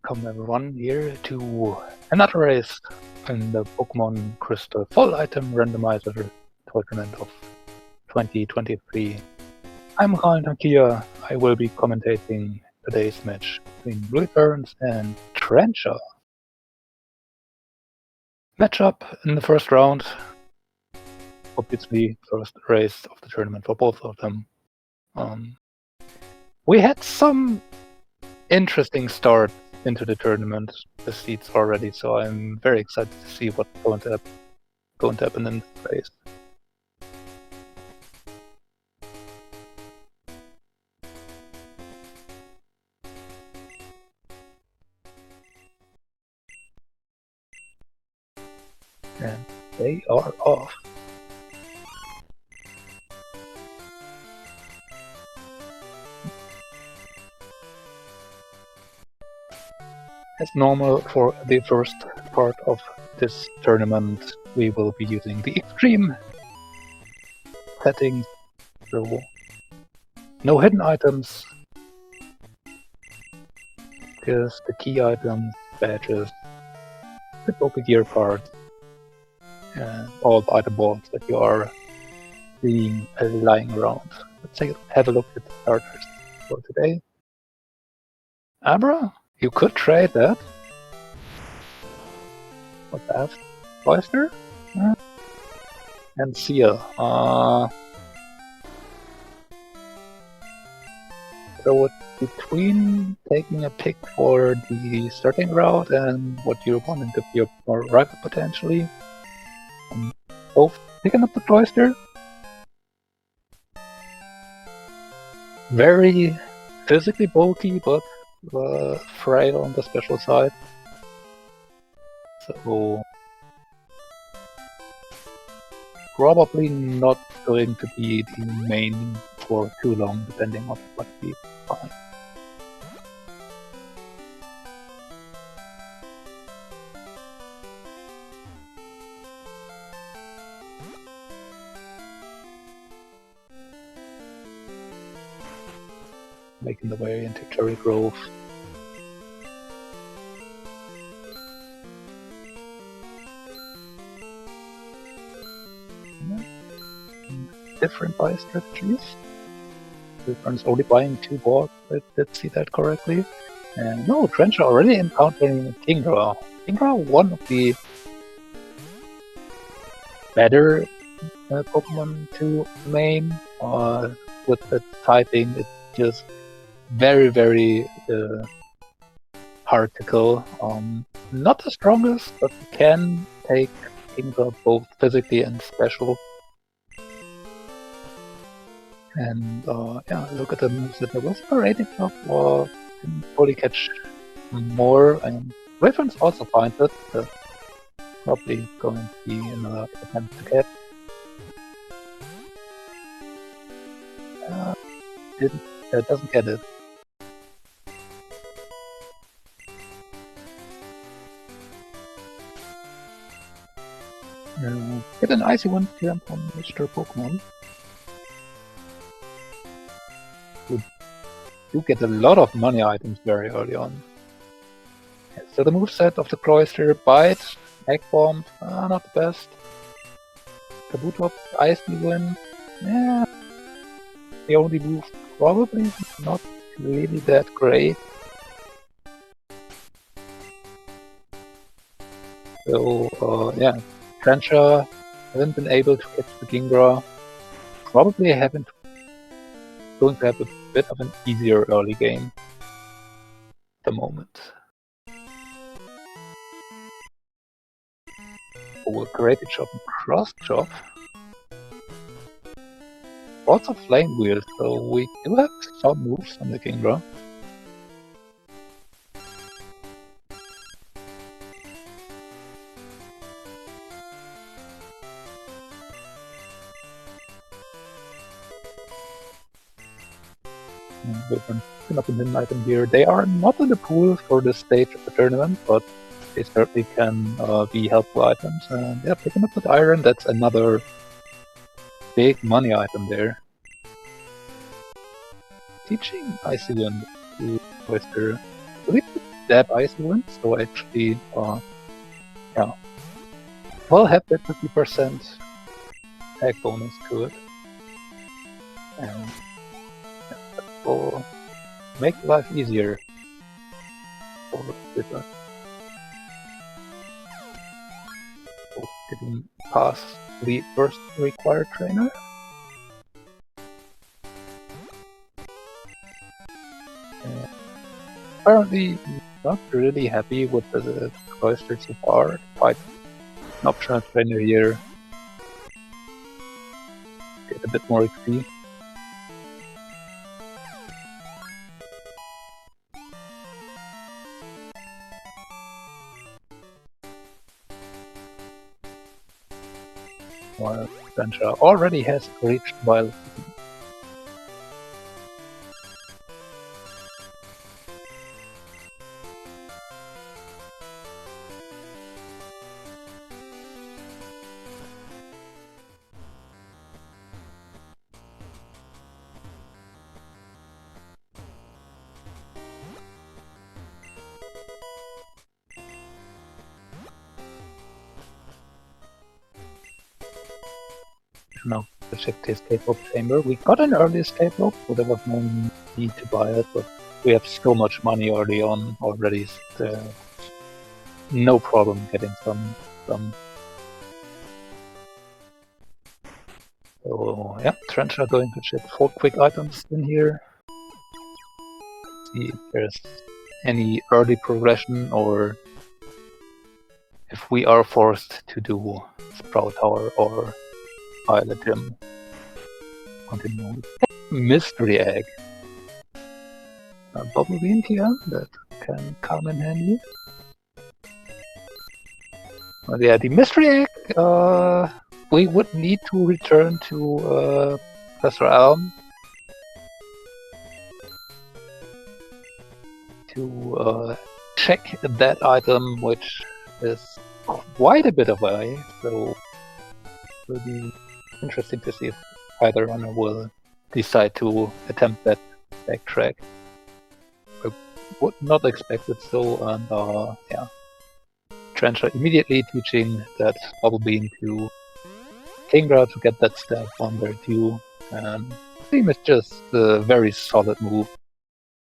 welcome everyone here to another race in the Pokemon Crystal Full Item Randomizer Tournament of 2023. I'm Ryan Hakia. I will be commentating today's match between Luiferns and Trencha. Matchup in the first round. Obviously, first race of the tournament for both of them. We had some interesting start into the tournament, the seeds already, so I'm very excited to see what's going to happen in this race. And they are off. As normal for the first part of this tournament, we will be using the extreme settings, so no hidden items, just the key items, badges, the Pokegear parts, and all the item balls that you are seeing lying around. Let's have a look at the starters for today. Abra? You could trade that. What that? Cloister? And Seal. So it's between taking a pick for the starting route and what you're wanting to be more rival potentially. Both picking up the Cloister. Very physically bulky, but frail on the special side. So probably not going to be the main for too long, depending on what we find. Making the way into Cherry Grove. Different buy strategies. Luiferns only buying 2 balls, I did see that correctly. And no, Trencha already encountering Kingdra. Kingdra, one of the better Pokemon to main. With the typing, it's just very, very hard to kill. Not the strongest, but can take Kingdra both physically and special. And yeah, look at the moves that there was a rating job, didn't fully catch more. And Luiferns also find it. That's probably going to be another attempt to get. Doesn't get it. Get an icy wind here from Mr. Pokemon. You do get a lot of money items very early on. Yeah, so the moveset of the Cloister: Bite, Egg Bomb, not the best. Kabuto, Icy Wind, yeah. The only move probably not really that great. So yeah, Trencha haven't been able to catch the Kingdra. Probably going to have a bit of an easier early game at the moment. Oh, a great job in Cross Chop. Also Flame Wheel, so we do have some moves on the Kingdra. Picking up a hidden item here. They are not in the pool for this stage of the tournament, but they certainly can be helpful items. And yeah, picking up with Iron, that's another big money item there. Teaching Icy Wind to Cloister. that icy wind, so actually, yeah, we'll have that 50% attack bonus to it, and yeah, that will make life easier for Wizard. So getting past the first required trainer. Apparently not really happy with the cloister so far. Quite an optional trainer here. Get a bit more XP. While trencha already has reached wild. Now to check the escape rope chamber. We got an early escape rope, so there was no need to buy it, but we have so much money early on already, so no problem getting some. So yeah, trencha going to check 4 quick items in here. See if there's any early progression or if we are forced to do Sprout Tower or Pilot Gym. Continue. Mystery Egg. A bubble bean here that can come in handy. Well, yeah, the Mystery Egg, we would need to return to Professor Elm to check that item, which is quite a bit away, so it will be interesting to see if either runner will decide to attempt that backtrack. I would not expect it so, and yeah. Trencha immediately teaching that Bubble Bean to Kingra to get that stab on there too, and Steam is just a very solid move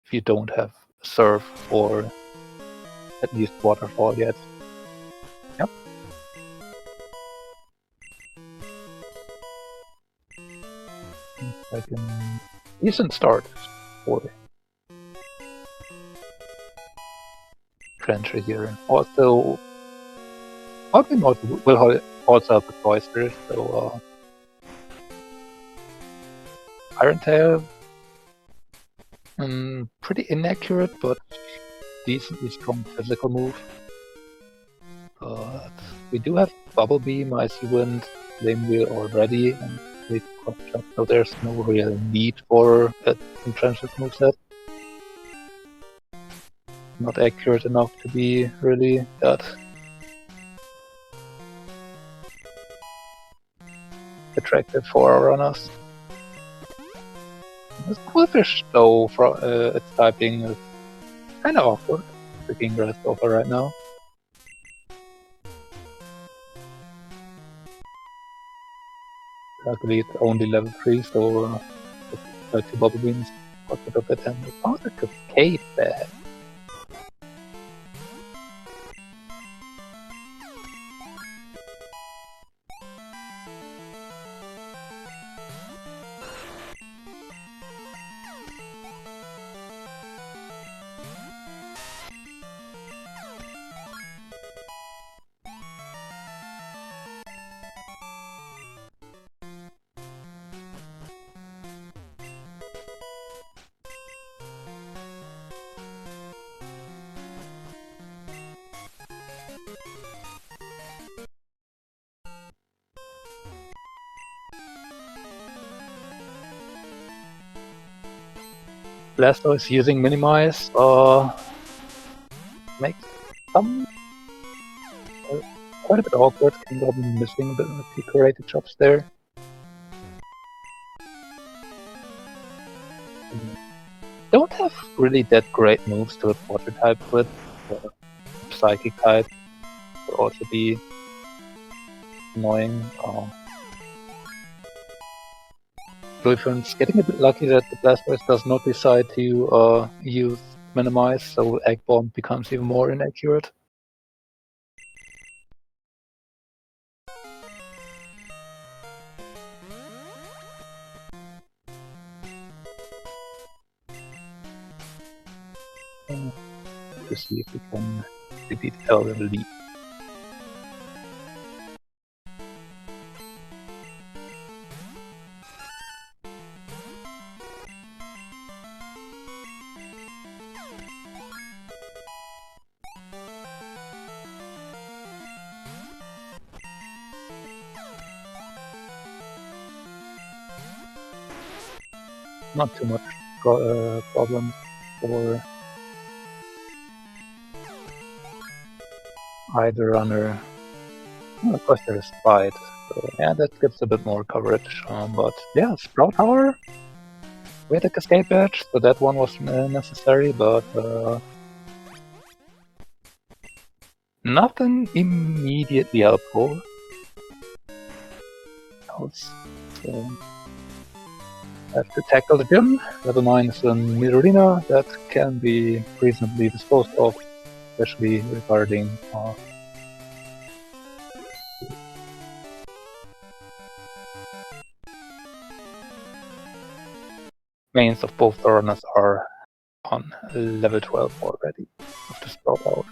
if you don't have Surf or at least Waterfall yet. Yep. Like a decent start for Trencha here. Also, Ogden will also have the cloister, so Iron Tail, pretty inaccurate, but decently strong physical move. But we do have Bubble Beam, Icy Wind, Flame Wheel already, and so there's no real need for a Trencha's moveset. Not accurate enough to be really that attractive for our runners. This Quillfish, though, from its typing is kind of awkward. Picking Grass over right now. Luckily, it's only level 3, so 2 Bubble Beans got rid of it, and we found a Cascade bag. Blastoise using Minimize makes some quite a bit awkward. Kinda missing the decorated chops there. don't have really that great moves to water type with. Psychic type would also be annoying. Luiferns getting a bit lucky that the Blastoise does not decide to use Minimize, so Egg Bomb becomes even more inaccurate. To see if we can defeat Elden Leap. Not too much problem for either runner. Well, of course there's Bite, so yeah, that gives a bit more coverage. But yeah, Sprout Tower with a Cascade Badge, so that one was necessary, but nothing immediately helpful. Have to tackle the gym. Level 9 is a Midorina that can be reasonably disposed of, especially regarding mains of both runners are on level 12 already of the Sprout Tower.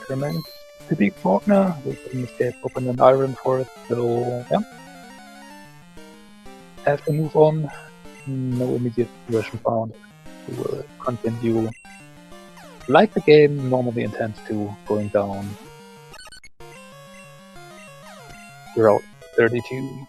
Remains the big Faulkner with an escape open and iron for it, so yeah. Have to move on. No immediate version found. We will continue like the game normally intends to, going down Route 32.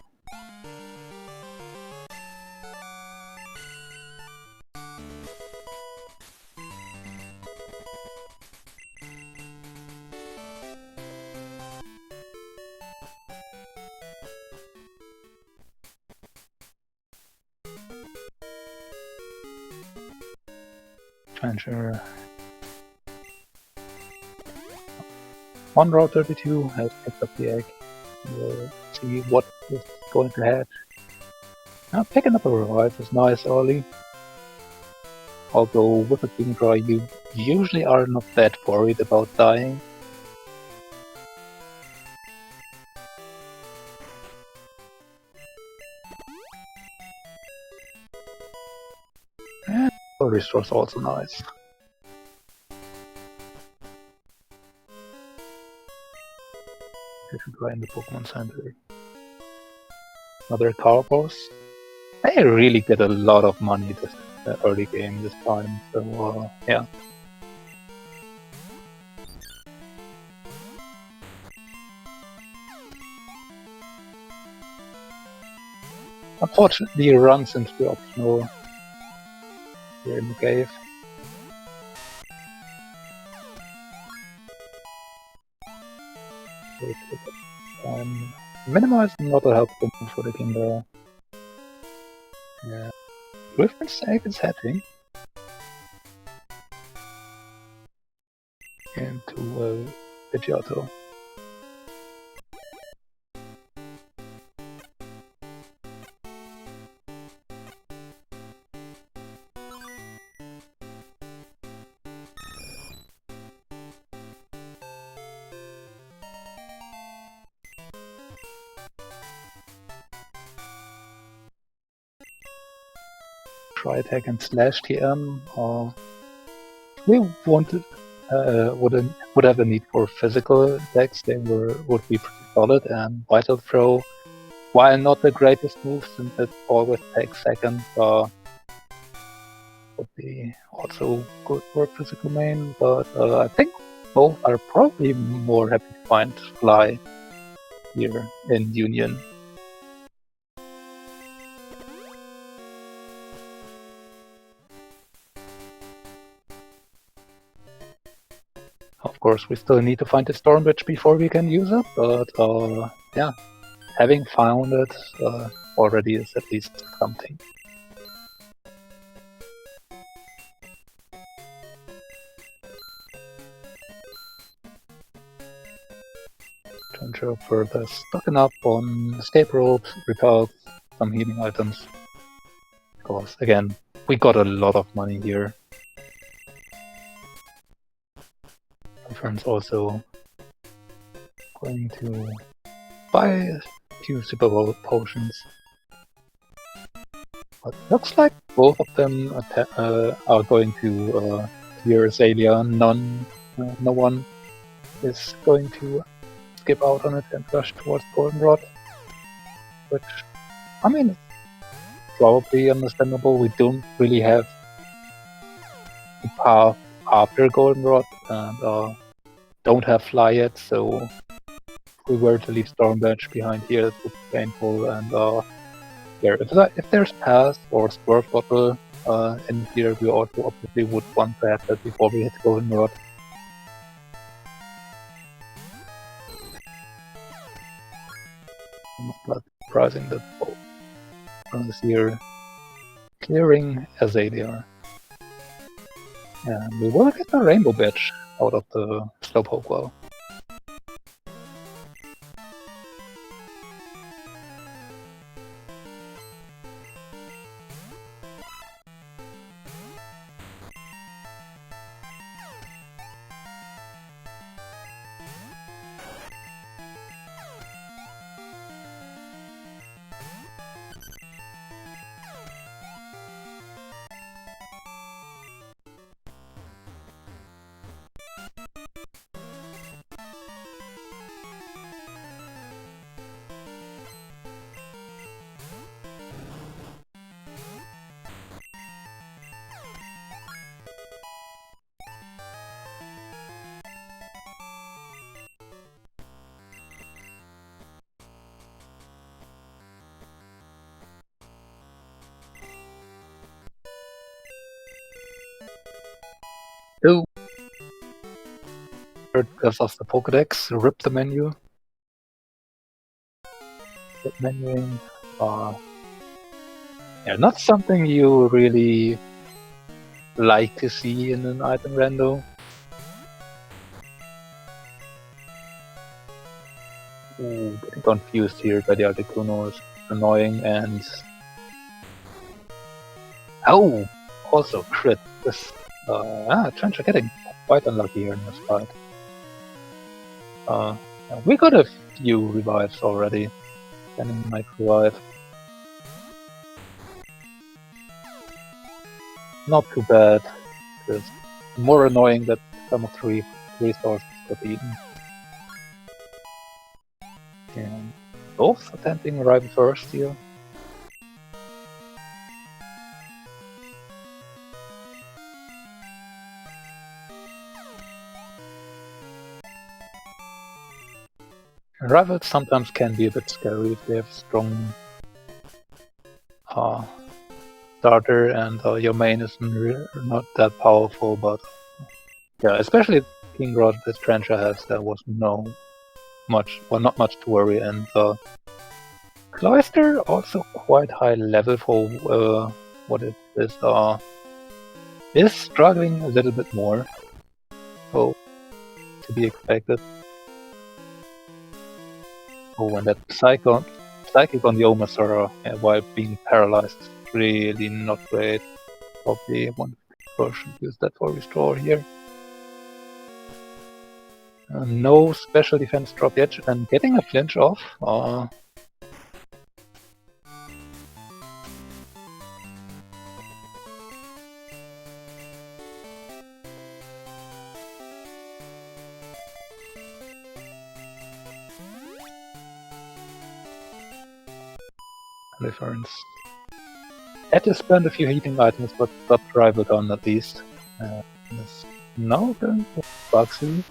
Trencher. On Route 32 has picked up the egg. We'll see what is going to hatch. Now, picking up a revive is nice early. Although with a Kingdra you usually are not that worried about dying. And the restore is also nice. I should try in the Pokemon Center. Another car boss. I really get a lot of money this early game this time, so yeah. Unfortunately, it runs into the optional here in the cave. Minimize not a helpful move for the Kingdra. Yeah. Luiferns egg is hatching. Into Pidgeotto. Try attack and slash TM, or we wanted would have a need for physical attacks. They would be pretty solid, and Vital Throw, while not the greatest move since it always takes seconds, would be also good for physical main. But I think both are probably more happy to find Fly here in Union. Of course, we still need to find the Storm Witch before we can use it, but yeah, having found it already is at least something. Trencher further stocking up on escape ropes, repels, some healing items. Of course, again, we got a lot of money here. Luiferns also going to buy a few super potions. But looks like both of them are going to clear Azalea. No one is going to skip out on it and rush towards Goldenrod. Which, I mean, it's probably understandable. We don't really have the path after Goldenrod and don't have Fly yet, so if we were to leave Stormbatch behind here, it would be painful. And yeah, if there's Pass or Swerve Bottle in here, we also obviously would want to have that before we hit Goldenrod. Not surprising that both runners here clearing Azalea. And we will get a Rainbow Badge out of the Slowpoke well. So, gives us the Pokedex, rip the menu. Rip menuing. Yeah, not something you really like to see in an item rando. Ooh, getting confused here by the Articuno is annoying, and oh, also crit. This Trench are getting quite unlucky here in this fight. Yeah, we got a few revives already. Standing might revive. Not too bad. It's more annoying that some of the resources got eaten. And both attempting arrival first here. Rivals sometimes can be a bit scary if they have strong starter and your main is not that powerful, but yeah, especially King Rod that Trencha has, there was not much to worry, and Cloyster also quite high level for what it is struggling a little bit more, so to be expected. Oh, and that Psychic on the Omasura while being paralyzed is really not great. Probably one person use that for restore here. No special defense drop yet, and getting a flinch off. Luiferns. Had to spend a few heating items, but got rival down at least. This now going to Bugsy.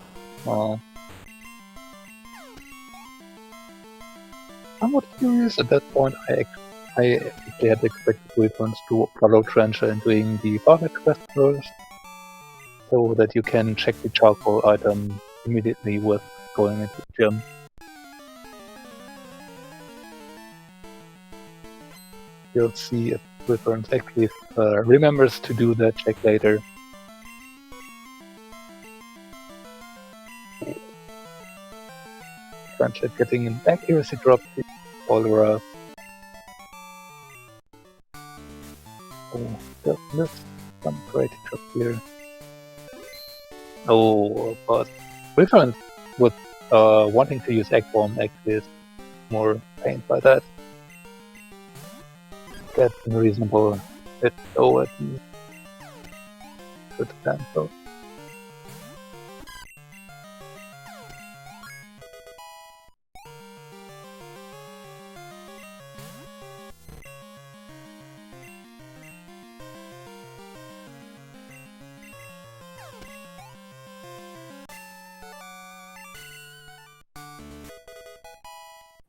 Somewhat curious at that point. I actually had expected Luiferns to follow Trencha in doing the Barlet quest first, so that you can check the charcoal item immediately with going into the gym. You'll see if Luiferns actually remembers to do that check later. Trencha getting an accuracy drop all around. Oh, just missed some great job here. Oh, but Luiferns with wanting to use Egg Bomb actually is more pained by that. That's unreasonable. It's so at least. Good plan, though.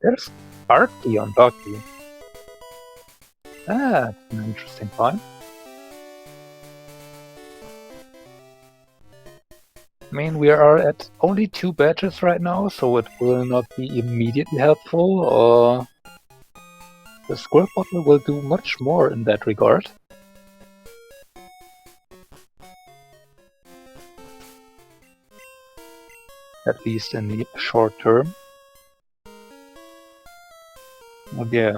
There's Barky on Bucky. Ah, that's an interesting find. I mean, we are at only 2 badges right now, so it will not be immediately helpful, or the squirt bottle will do much more in that regard. At least in the short term. But yeah,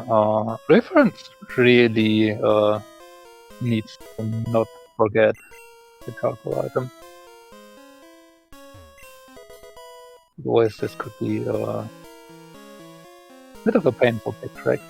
Luiferns really needs to not forget the charcoal item. Otherwise, this could be a bit of a painful backtrack.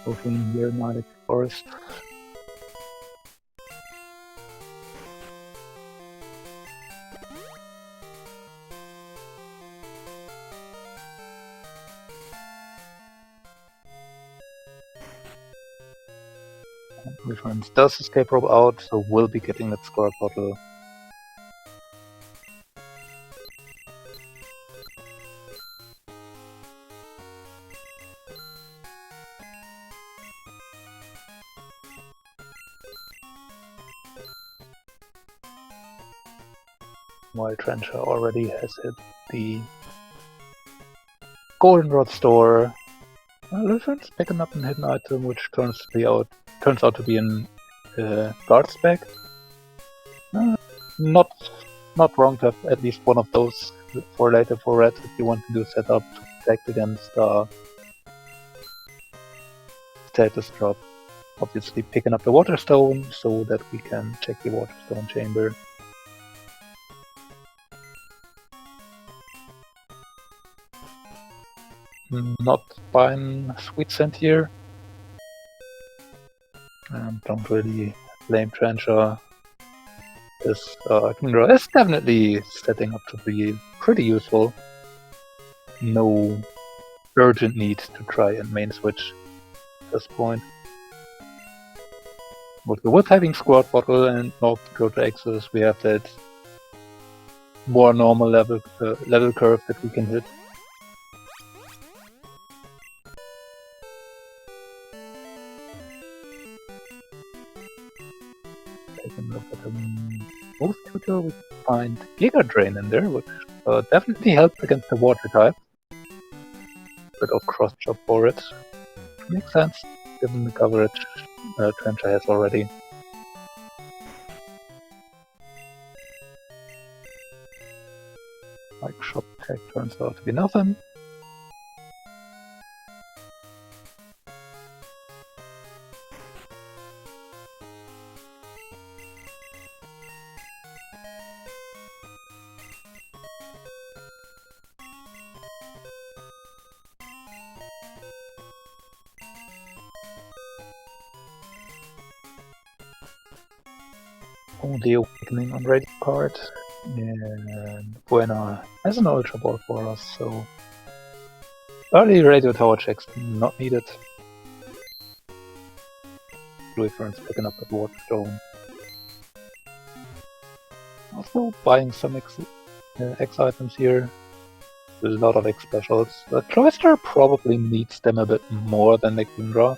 Looking here, Nordic Forest. Luiferns does escape rope out, so we'll be getting that squirt bottle. While Trencha already has hit the Goldenrod store. Luiferns picking up an hidden item, which turns out to be an guard's bag. Not wrong to have at least one of those for later for red if you want to do setup to protect against status drop. Obviously picking up the water stone so that we can check the water stone chamber. Not buying sweet scent here. Don't really blame Trencha. This Kingdra is definitely setting up to be pretty useful. No urgent need to try and main switch at this point. But with having Squirt Bottle and not go to Exodus, we have that more normal level curve that we can hit. Taking a look at the move tutor, we find Giga Drain in there, which definitely helps against the water type. Bit of cross chop for it. Makes sense, given the coverage Trencha has already. Like shop tech turns out to be nothing. Only Awakening on radio card. And Buena has an Ultra Ball for us, so early radio tower checks not needed. Luiferns picking up the Water Stone. Also buying some X items here. A lot of X specials. The Cloister probably needs them a bit more than the Kingdra.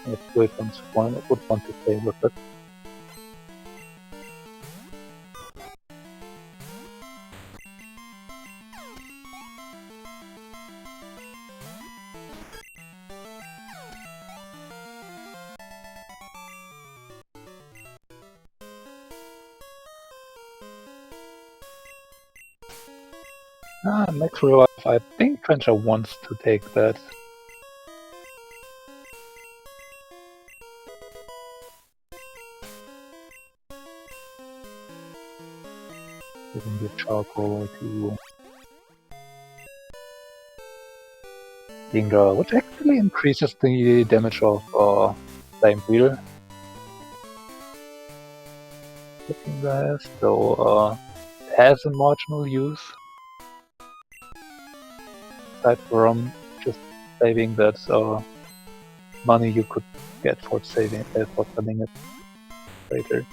If Luiferns would want to play with it. Max Revive. I think Trencha wants to take that. Giving the charcoal to Kingdra, which actually increases the damage of Flame Wheel. So it has a marginal use. Aside from just saving that money you could get for selling it later.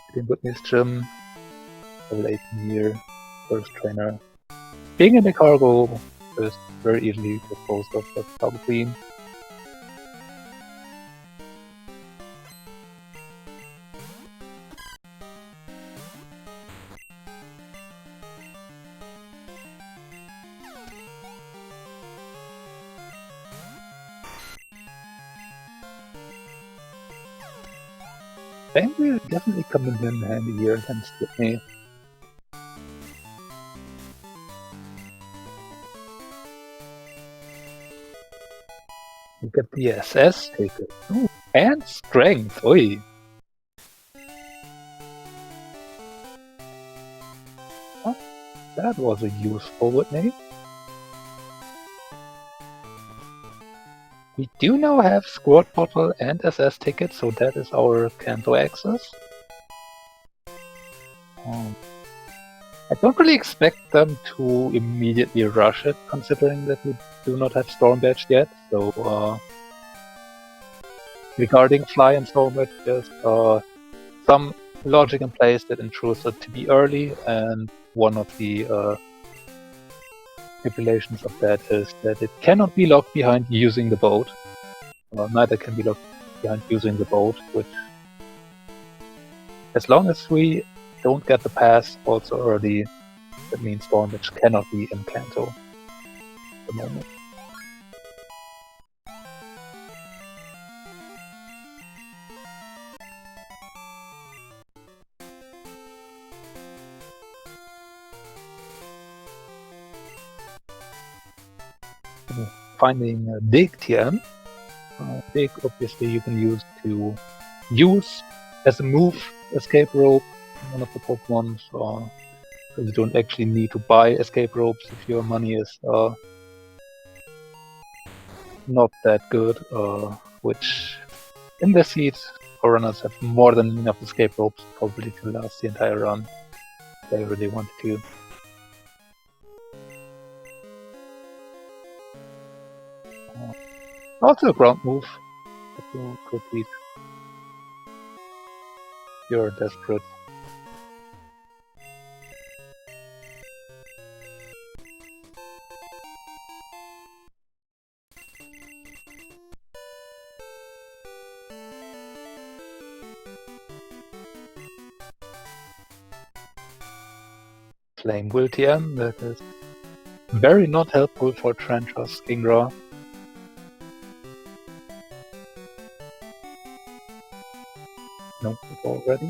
Getting Whitney's Gym, level 18 year, first trainer. Being in the cargo is very easily disposed of, but probably Flame Wheel definitely coming in handy here against Whitney. You get the SS ticket. Ooh, and strength. Oi. Oh, that was a useful Whitney. We do now have Squirt Bottle and SS tickets, so that is our Kanto access. I don't really expect them to immediately rush it, considering that we do not have Storm Badge yet. So, regarding Fly and Storm Badge, there's some logic in place that ensures it to be early, and one of the stipulations of that is that it cannot be locked behind using the boat. Neither can be locked behind using the boat, which, as long as we don't get the pass also early, that means Storm Badge cannot be in Kanto at the moment. Finding Dig TM. Dig, obviously, you can use to use as a move escape rope in one of the Pokemon, so you don't actually need to buy escape ropes if your money is not that good, which in this heat, Foreigners have more than enough escape ropes probably to last the entire run if they really wanted to. Also a ground move that you could beat. You're desperate. Flame Will TM, that is very not helpful for Trencha's Kingdra. Nope, already.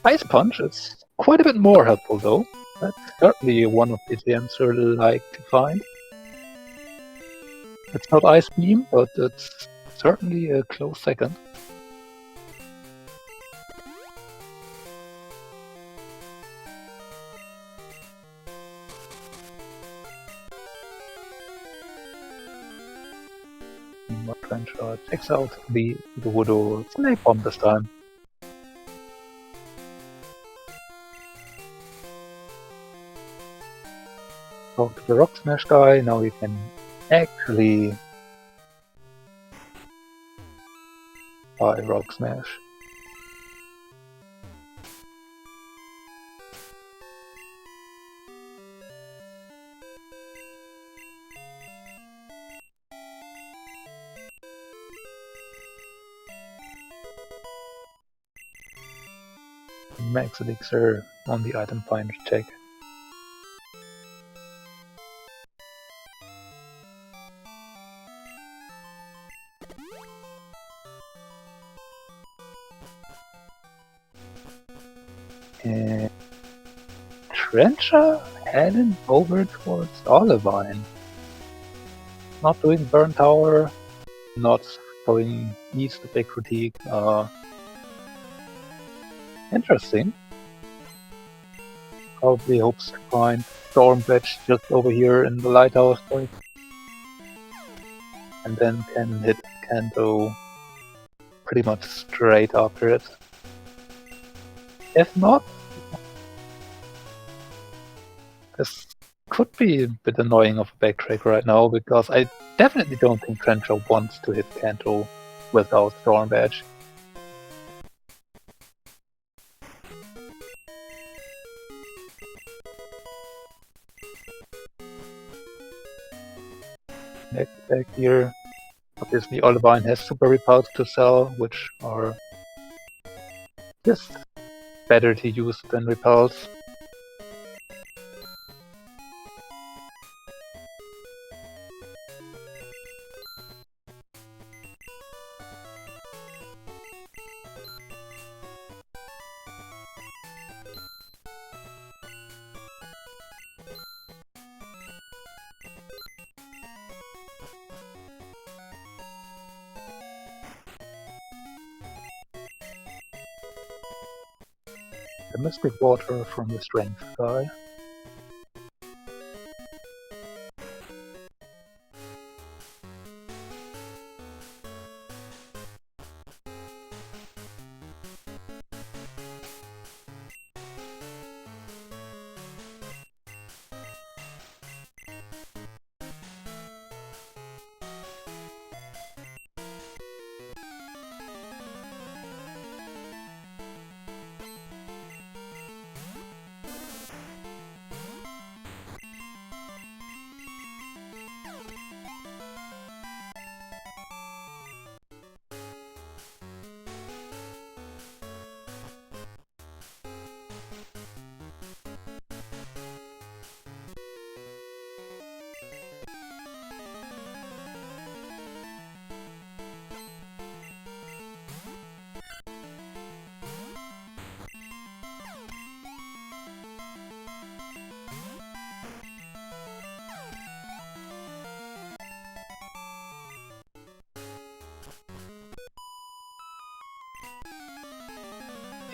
Ice Punch is quite a bit more helpful though. That's certainly one of the TMs we like to find. It's not Ice Beam, but it's certainly a close second. More trencha. Checks out the Voodoo Snake Bomb this time. Talk to the Rock Smash guy. Now we can actually buy Rock Smash. Max Elixir on the item finder check. And Trencha heading over towards Olivine. Not doing Burn Tower, not going east of Big Critique. Interesting. Probably hopes to find Stormbridge just over here in the lighthouse point. And then can hit Kanto pretty much straight after it. If not, this could be a bit annoying of a backtrack right now, because I definitely don't think Trencha wants to hit Kanto without Storm Badge. Next back here, obviously Olivine has Super Repulse to sell, which are just better to use than Repulse. The Mystic Water from the Strength guy.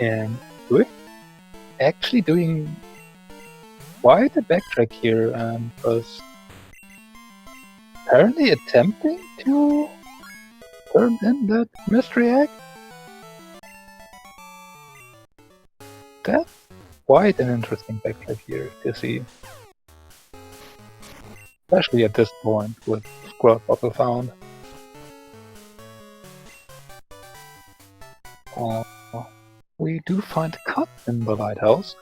And we're actually doing quite a backtrack here, because apparently attempting to turn in that mystery egg. That's quite an interesting backtrack here to see. Especially at this point with Squirrel Bottle found. We do find a cut in the lighthouse.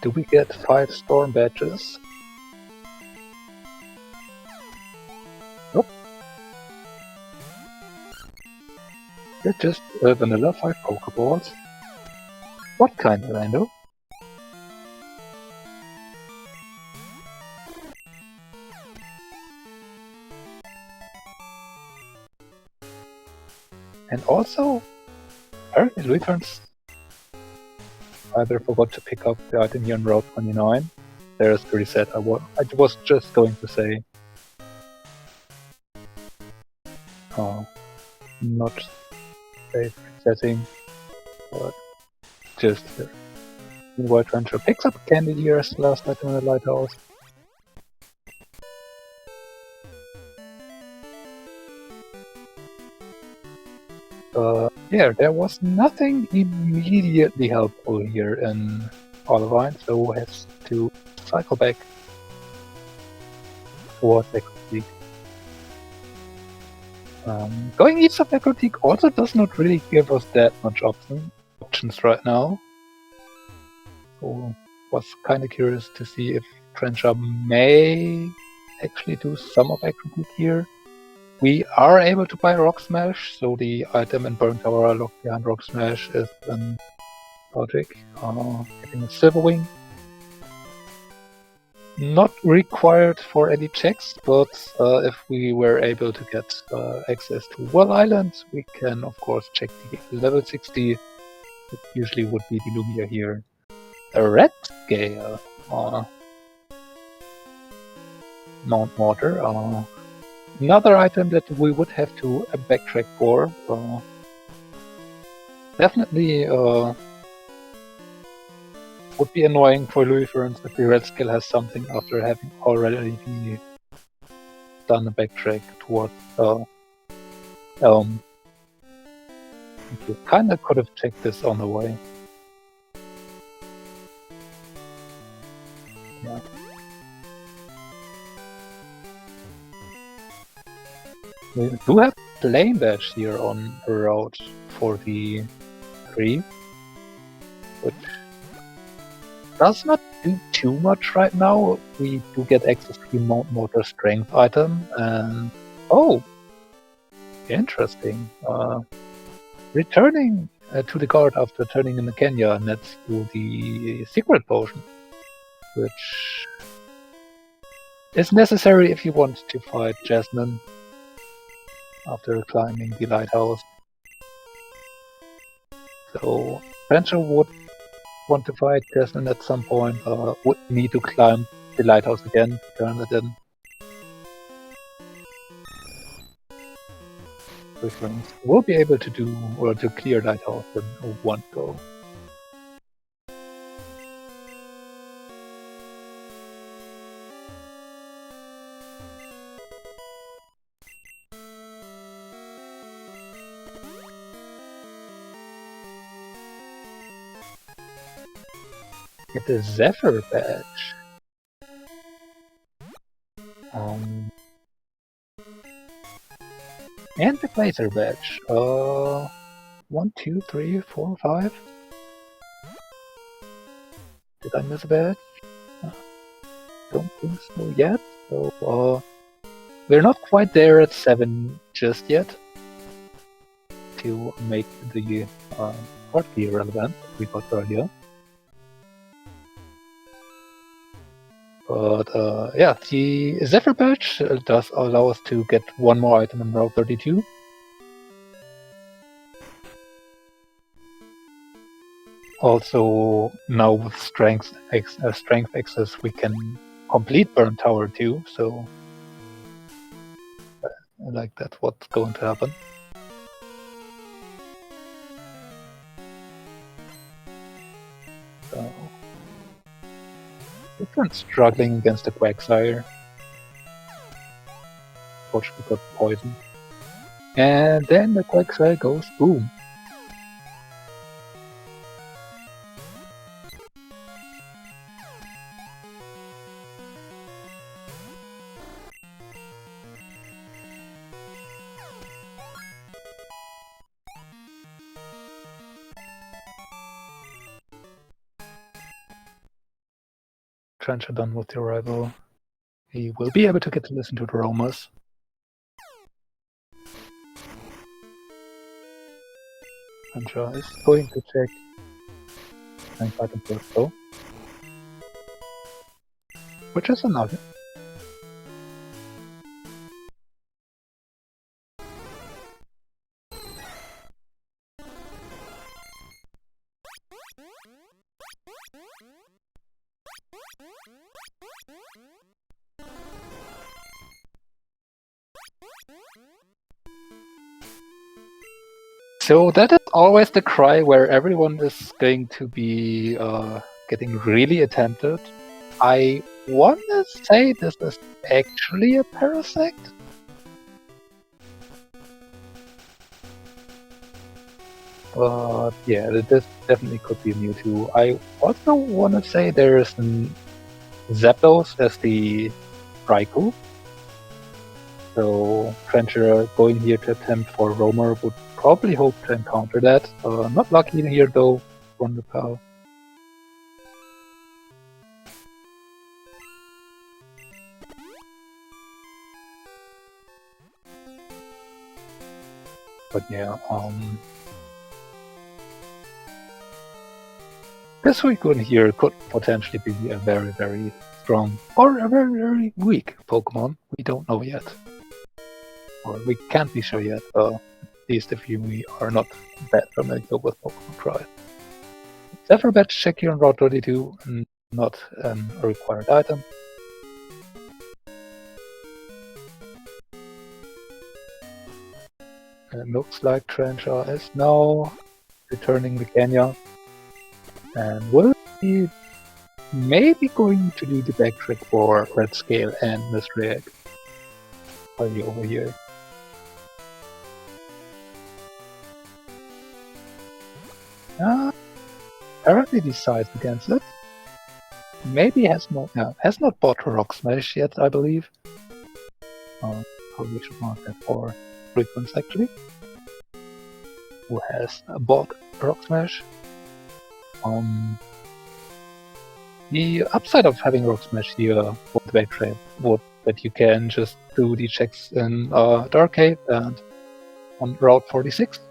Do we get 5 storm badges? Nope. They're just vanilla 5 Pokeballs. What kind, Orlando? And also, apparently Luiferns either forgot to pick up the item here on Route 29. There's the reset I was just going to say. Not safe resetting, but just here. Meanwhile, Trencha picks up candy here as the last item in the lighthouse. Yeah, there was nothing immediately helpful here in Olivine, so has to cycle back towards Necrotique. Going east of Necrotique also does not really give us that much options right now. So was kind of curious to see if Trencha may actually do some of Necrotique here. We are able to buy Rock Smash, so the item in Burn Tower locked behind Rock Smash is an logic. Getting a Silver Wing. Not required for any checks, but if we were able to get access to Well Island, we can of course check the level 60. It usually would be the Lumia here. A Red Scale. Mount Mortar. Another item that we would have to backtrack for. Definitely would be annoying for Luiferns if the Red Scale has something after having already done a backtrack towards Elm. You kinda could have checked this on the way. Yeah. We do have Flame Badge here on Route 43, which does not do too much right now. We do get access to the Mount Mortar Strength item, and oh, interesting. Returning to the guard after turning in the Kenya nets you the Secret Potion, which is necessary if you want to fight Jasmine after climbing the lighthouse. So Trencha would want to fight Jasmine at some point, would need to climb the lighthouse again to turn it in. We'll be able to do or to clear lighthouse in one go. Get the Zephyr Badge. And the Glacier Badge. 1, 2, 3, 4, 5. Did I miss a badge? Don't think so yet. So we're not quite there at 7 just yet to make the card key relevant we got earlier. But yeah, the Zephyr Badge does allow us to get one more item in Route 32. Also, now with strength access, we can complete Burn Tower too. So, like that's what's going to happen. So, Luiferns struggling against the Quagsire. Unfortunately got poisoned. And then the Quagsire goes boom. Trencha done with the arrival. He will be able to get to listen to the roamers. Trencha is going to check and fight the first though. Which is another. So that is always the cry where everyone is going to be getting really attentive. I want to say this is actually a Parasect. But yeah, this definitely could be a Mewtwo. I also want to say there's an Zapdos as the Raikou. So trencha going here to attempt for Roamer would probably hope to encounter that. Not lucky here though, on the pal. But yeah, this Suicune here could potentially be a very, very strong or a very, very weak Pokemon. We don't know yet. Or we can't be sure yet, at least if we are not that familiar with Pokemon Cry. Several batch check here on Route 32, not a required item. It looks like trencha is now returning the Kenya and will be maybe going to do the backtrack for Red Scale and Mystery Egg. Are you over here? Apparently decides against it. Maybe has not bought Rock Smash yet, I believe. Probably should mark that for Luiferns actually. Who has bought Rock Smash. The upside of having Rock Smash here for the backtrack would that you can just do the checks in Dark Cave and on Route 46.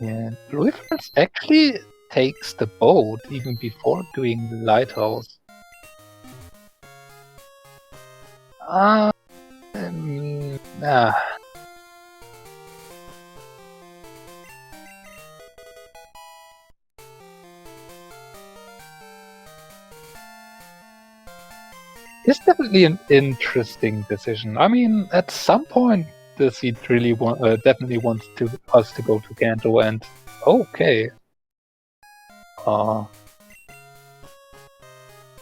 And Luiferns actually takes the boat even before doing the lighthouse. It's definitely an interesting decision. I mean, at some point, the seed really definitely wants us to go to Kanto, and okay.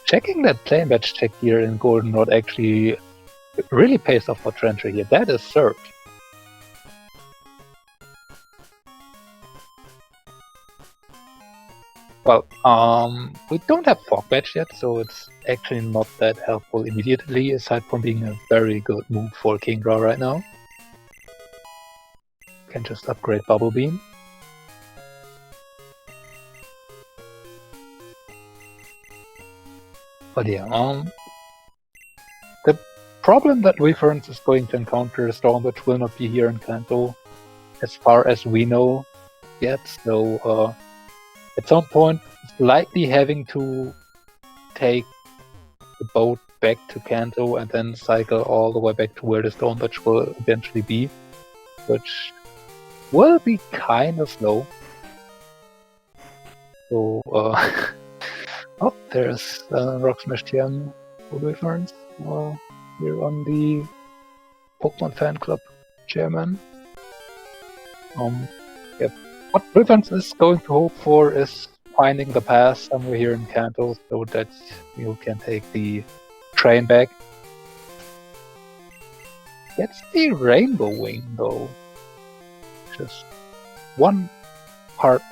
Checking that plain batch check here in Goldenrod actually really pays off for trencha here. That is served. Well, we don't have Fog Badge yet, so it's actually not that helpful immediately, aside from being a very good move for Kingdra right now. Can just upgrade Bubble Beam. But yeah, the problem that Luiferns is going to encounter is Stormbridge will not be here in Kanto, as far as we know yet, so at some point, it's likely having to take the boat back to Kanto and then cycle all the way back to where the Stormbridge will eventually be, which will be kind of slow. So, oh, there's Rock Smash TM for Luiferns here on the Pokemon Fan Club chairman. Yep. What Luiferns is going to hope for is finding the pass somewhere here in Kanto so that you can take the train back. Gets the Rainbow Wing though. Just one part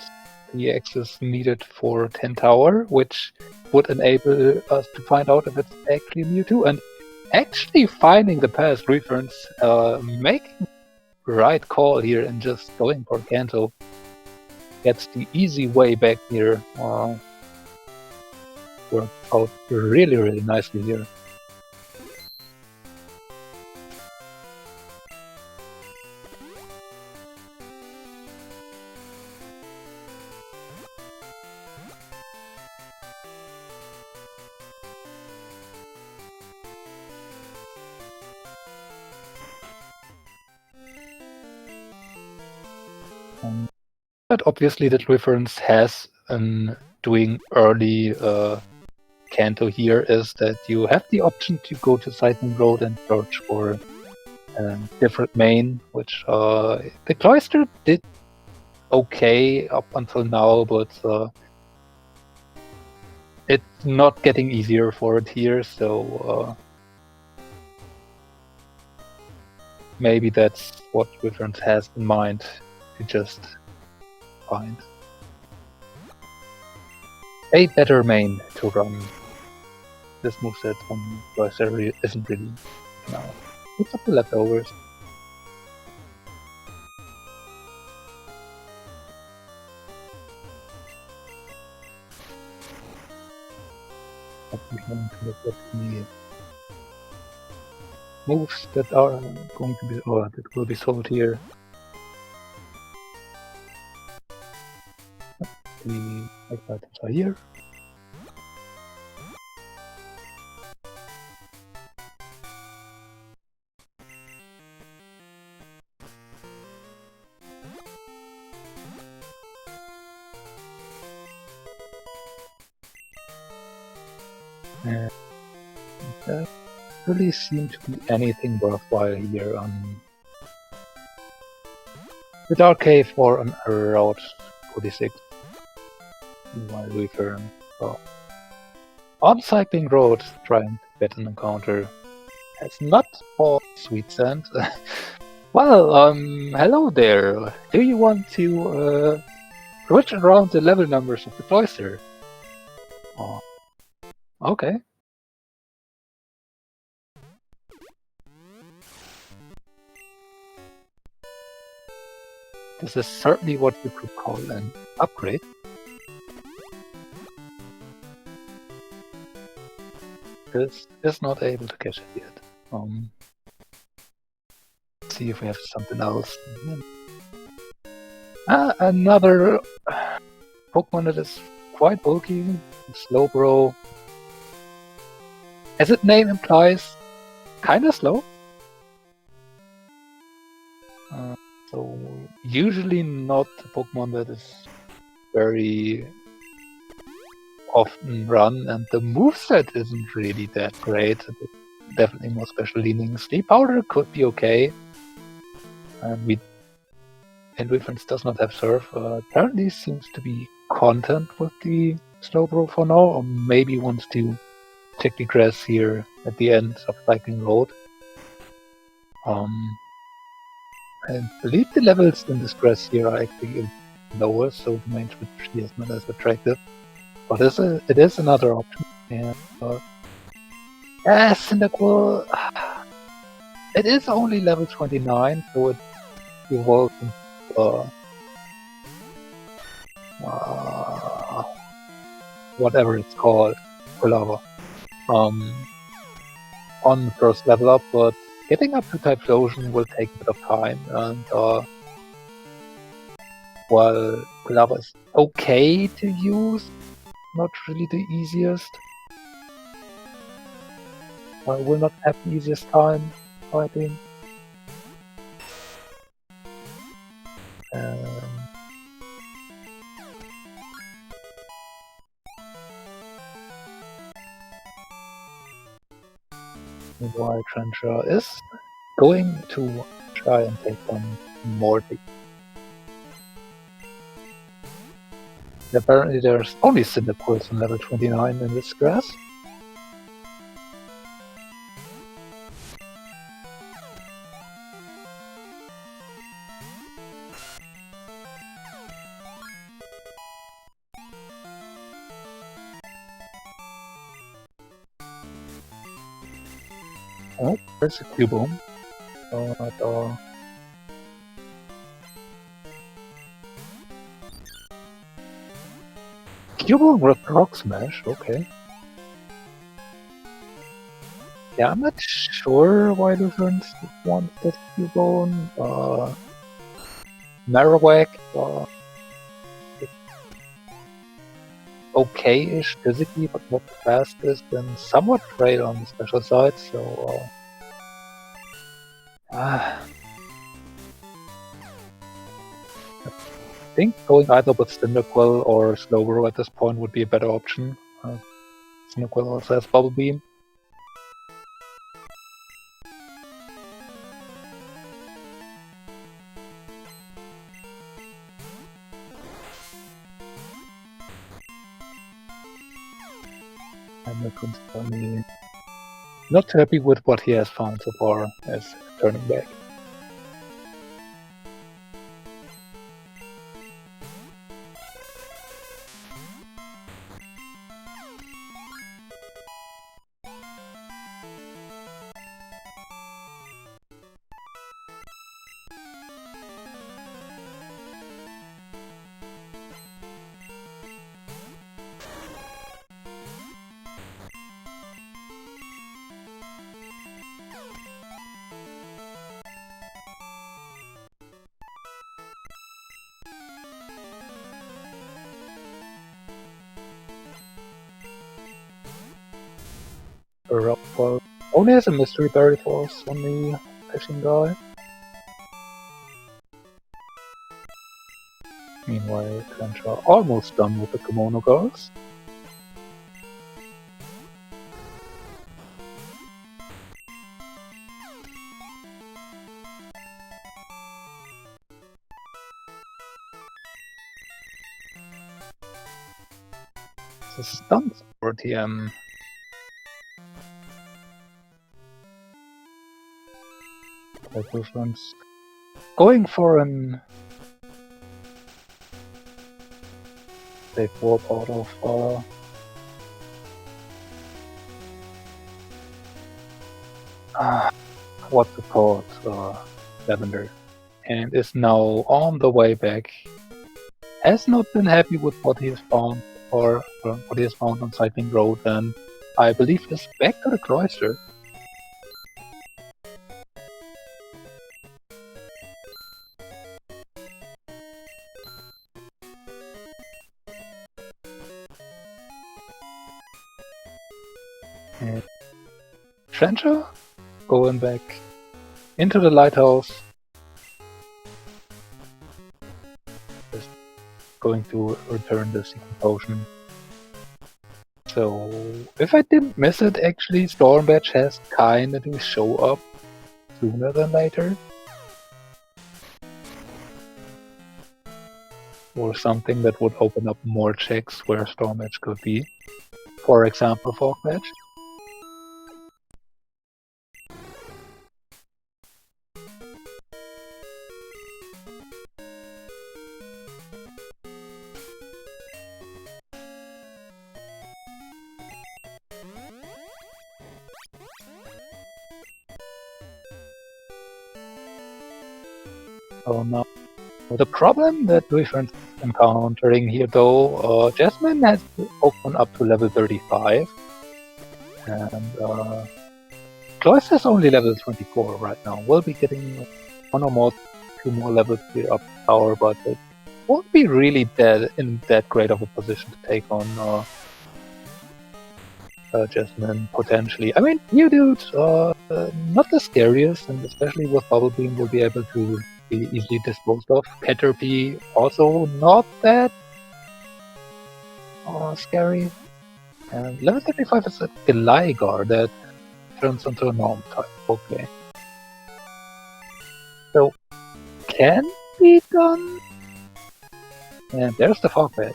the access needed for 10 Tower, which would enable us to find out if it's actually Mewtwo. And actually finding the pass, Luiferns making the right call here and just going for Kanto. Gets the easy way back here. Worked out really, really nicely here. But obviously that Luiferns has doing early Kanto here is that you have the option to go to Cycling Road and search for a different main, which the Cloister did okay up until now, but it's not getting easier for it here, so maybe that's what Luiferns has in mind to just find a better main to run. This moveset from Cloister isn't really now. It's up the leftovers. Look at the moves that are going to be, or that will be sold here. The items are here. And there really seems to be anything worthwhile here on the Dark Cave or on Route 46. While Luiferns on Cycling Road trying to get an encounter has not for Sweet Sand. Well, hello there. Do you want to switch around the level numbers of the Cloister? Oh, okay. This is certainly what you could call an upgrade. This is not able to catch it yet. Let's see if we have something else. Another Pokemon that is quite bulky, Slowbro. As its name implies, kinda slow. So usually not a Pokemon that is very often run, and the moveset isn't really that great. Definitely more special leaning. Sleep Powder could be okay. And Luiferns does not have Surf. Apparently seems to be content with the Slowbro for now, or maybe wants to take the grass here at the end of Cycling Road. I believe the levels in this grass here are actually lower, so the main switch is not as attractive. But it is another option. And Cyndaquil, it is only level 29, so it evolves into whatever it's called, Quilava, on the first level up, but getting up to Typhlosion will take a bit of time, and while Quilava is okay to use, not really the easiest. I will not have the easiest time fighting. While Trencha is going to try and take on Morty. Apparently there's only Cyndaquil on level 29 in this grass. Oh, there's a Cubone. Cubone with Rock Smash, okay. Yeah, I'm not sure why Luiferns want that Cubone. Marowak, okay-ish physically, but not the fastest, and somewhat frail on the special side, so I think going either with Cyndaquil or Slowbro at this point would be a better option. Snookle also has Bubble Beam. And Raccoon's Bunny not happy with what he has found so far as turning back. Well, only has a mystery berry force on the fishing guy. Meanwhile, Trencha almost done with the kimono girls. It's a stunt for TM. Like Luiferns going for an safe warp out of what's it called? Lavender. And is now on the way back. Has not been happy with what he has found or what he has found on Cycling Road, and I believe is back to the cloister. And Trencha going back into the lighthouse. Just going to return the secret potion. So, if I didn't miss it, actually, Stormbatch has kinda to show up sooner than later. Or something that would open up more checks where Stormbatch could be. For example, Fogbatch. So now, the problem that Luiferns is encountering here though, Jasmine has opened up to level 35, and Cloyster is only level 24 right now. We'll be getting two more levels here up power, but it won't be really in that great of a position to take on Jasmine potentially. I mean, new dude, not the scariest, and especially with Bubble Beam, will be able to be easily disposed of. Caterpie also not that scary. And level 35 is a Gligar that turns into a normal type. Okay. So, can be done. And there's the Fogbat.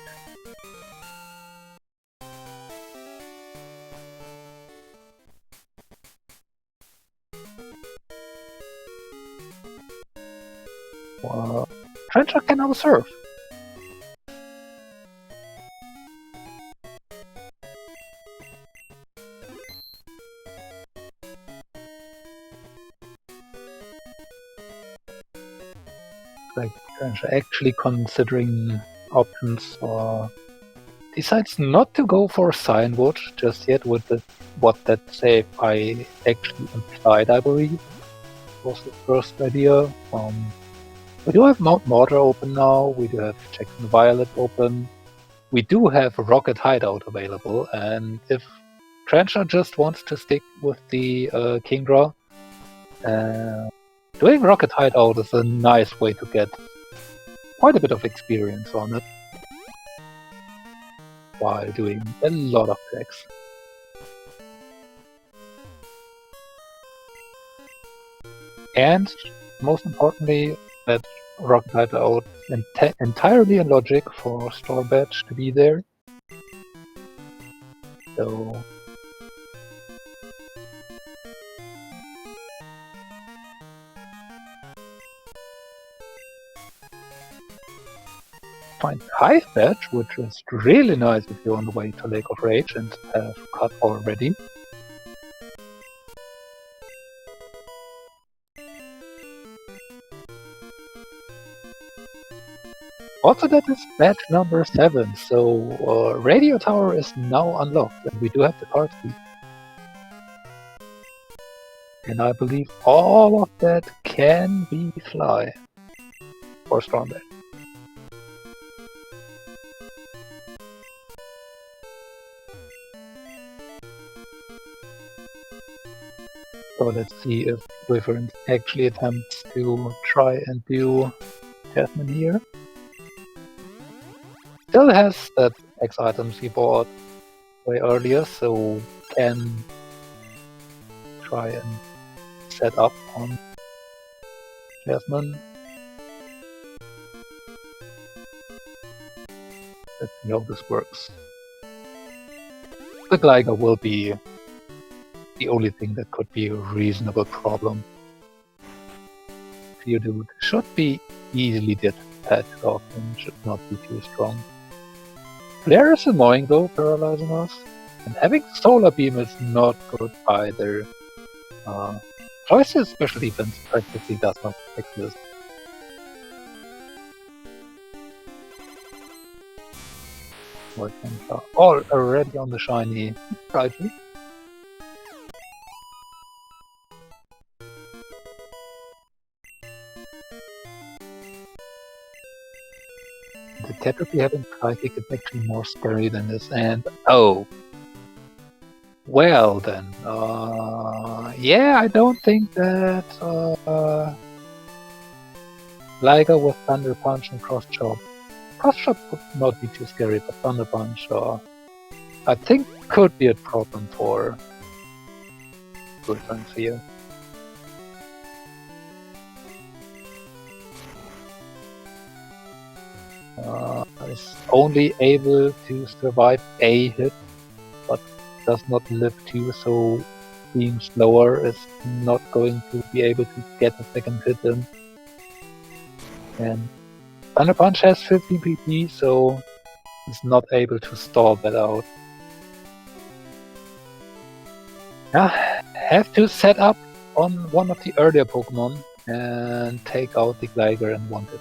Trencha can now surf. Like Trencha actually considering options, or decides not to go for Cyanwood just yet with what that save I actually implied, I believe, was the first idea. We do have Mount Mortar open now, we do have Jackson Violet open, we do have Rocket Hideout available, and if Trencha just wants to stick with the Kingdra, doing Rocket Hideout is a nice way to get quite a bit of experience on it, while doing a lot of checks. And most importantly, that rocket hideout entirely illogic for Storm Badge to be there. So find Hive Badge, which is really nice if you're on the way to Lake of Rage and have cut already. Also, that is badge number 7, so Radio Tower is now unlocked, and we do have the card key. And I believe all of that can be fly for Storm Badge. So let's see if Luiferns actually attempts to try and do Jasmine here. Still has that X items he bought way earlier, so can try and set up on Jasmine. Let's see how this works. The Glider will be the only thing that could be a reasonable problem. Geodude should be easily patched off and should not be too strong. Flare is annoying though, paralyzing us. And having Solar Beam is not good either. Cloyster's special defense practically does not exist. All already on the shiny Kaiji. The Caterpie having Psychic is actually more scary than this, and oh! Well then, yeah, I don't think that Liger with Thunder Punch and Cross Chop. Cross Chop would not be too scary, but Thunder Punch, I think could be a problem for Luiferns here. Is only able to survive a hit, but does not live 2, so being slower is not going to be able to get a second hit in. And Thunder Punch has 15 PP, so it's not able to stall that out. Have to set up on one of the earlier Pokemon and take out the Glider and one hit.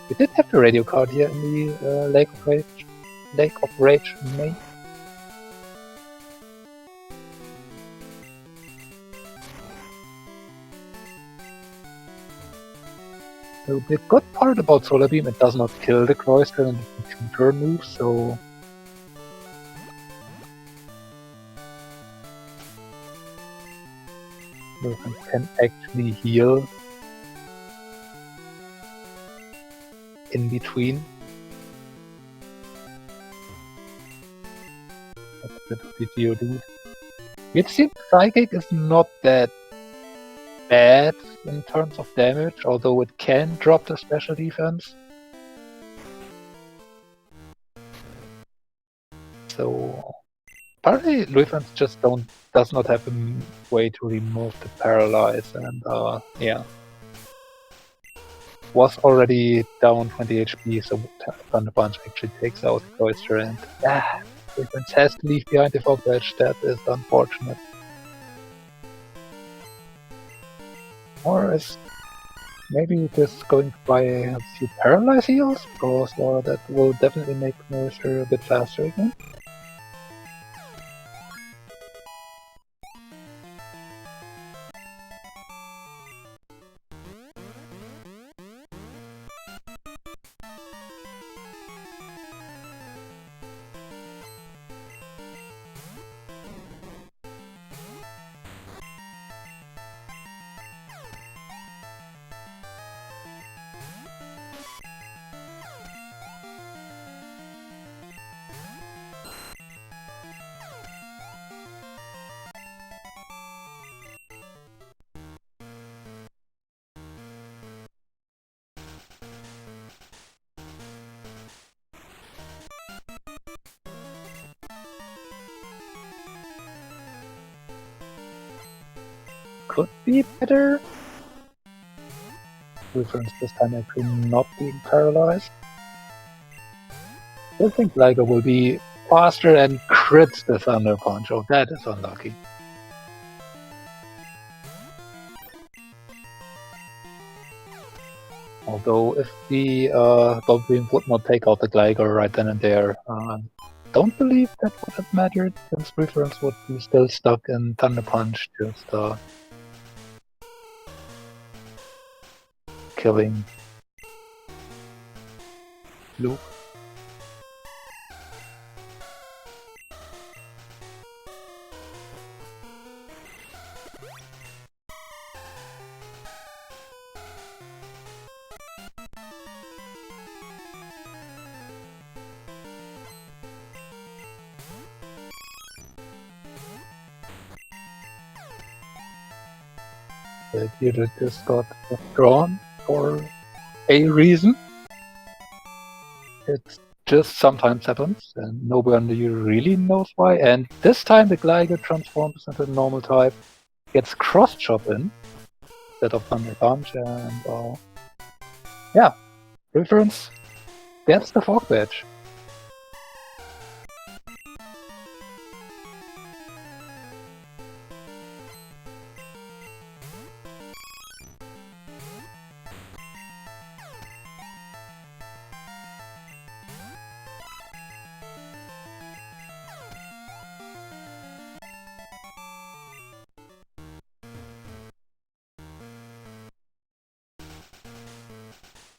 We did have the radio card here in the Lake of Rage main. So the good part about Solar Beam, it does not kill the Cloyster and it's a 2-turn move, so Luiferns can actually heal in between. That's a bit of the Geodude. It seems Psychic is not that bad in terms of damage, although it can drop the special defense. So apparently Luiferns just does not have a way to remove the paralyze, and yeah. Was already down 20 HP, so Thunder Punch actually takes out the Cloyster, and Luiferns has to leave behind the Fog Badge. That is unfortunate. Or is maybe just going to buy a few Paralyze heals, because that will definitely make Cloyster a bit faster again. could be better. Luiferns this time actually not being paralyzed. I think Gligar will be faster and crits the Thunder Punch. Oh, that is unlucky. Although if the Bulbapeem would not take out the Gligar right then and there, don't believe that would have mattered, since Luiferns would be still stuck in Thunder Punch, just killing Luke. The unit just got withdrawn for a reason. It just sometimes happens, and nobody really knows why. And this time the Gligar transforms into the normal type, gets Cross Chop in instead of Thunder Punch, and yeah, Luiferns, that's the Fog Badge.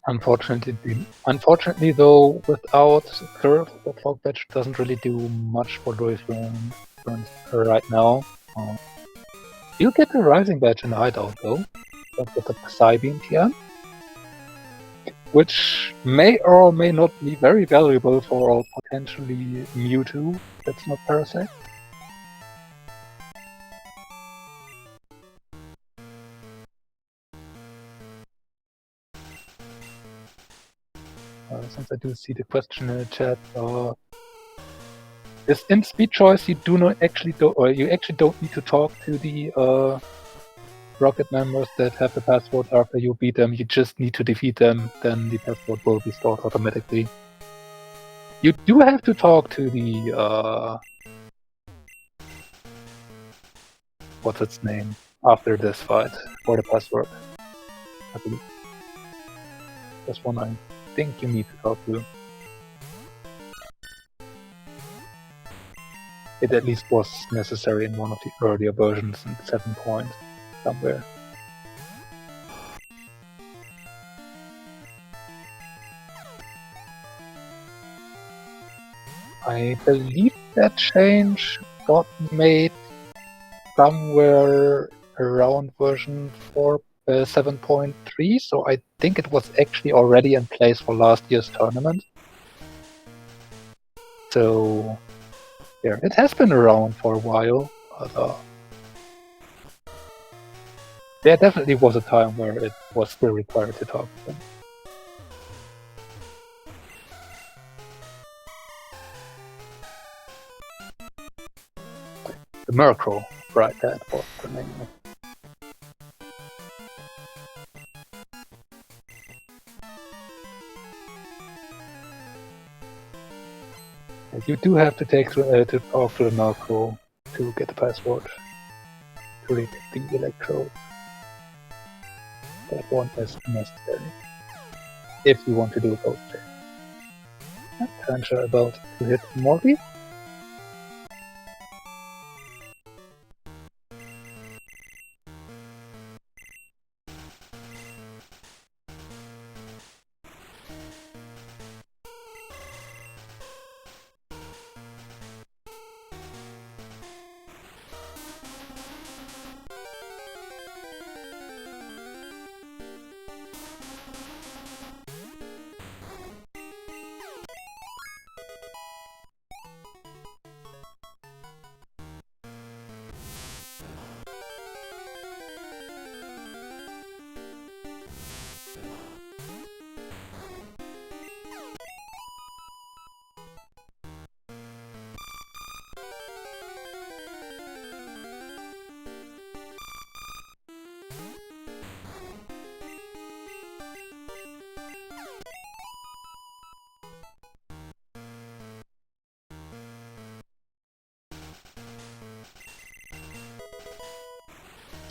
Unfortunately, though, without Curve, the Fog Badge doesn't really do much for Luiferns right now. You get the Rising Badge in the Hideout, though, but with the Psybeam TM, which may or may not be very valuable for potentially Mewtwo that's not Parasect. Since I do see the question in the chat, this in speed choice you actually don't need to talk to the Rocket members that have the password after you beat them. You just need to defeat them, then the password will be stored automatically. You do have to talk to the what's its name after this fight for the password, I believe. That's one I think you need to talk to. It at least was necessary in one of the earlier versions in 7 point somewhere. I believe that change got made somewhere around version 7.3, so I think it was actually already in place for last year's tournament. So, yeah, it has been around for a while, but there definitely was a time where it was still required to talk to them. The Murkrow, right, that was the name. You do have to talk to the Murkrow to get the password to read the electrodes. That one is necessary if you want to do a ghost check. Trencha about to hit Morby.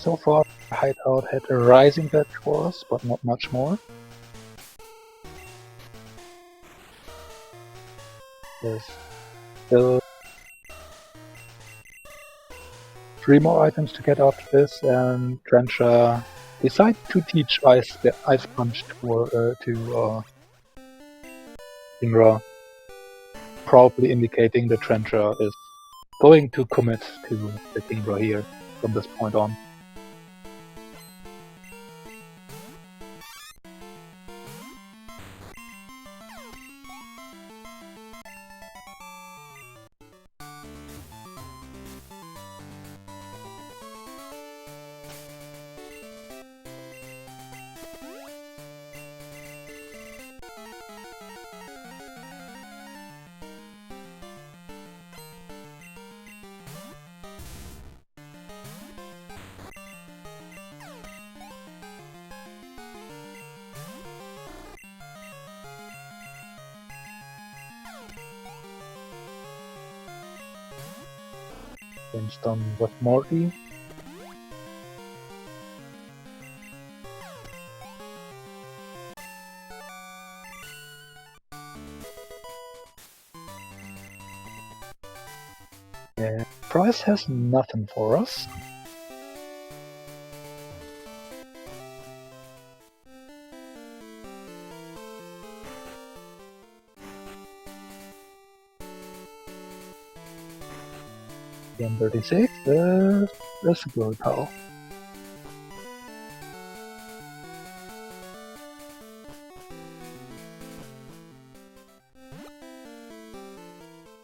So far, Hideout had a rising batch for us, but not much more. There's still 3 more items to get after this, and Trencha decide to teach Ice Punch to Ingra, probably indicating that Trencha is going to commit to the Ingra here from this point on. Game's done with Morty. Yeah, Price has nothing for us. Game 36, that's a good call.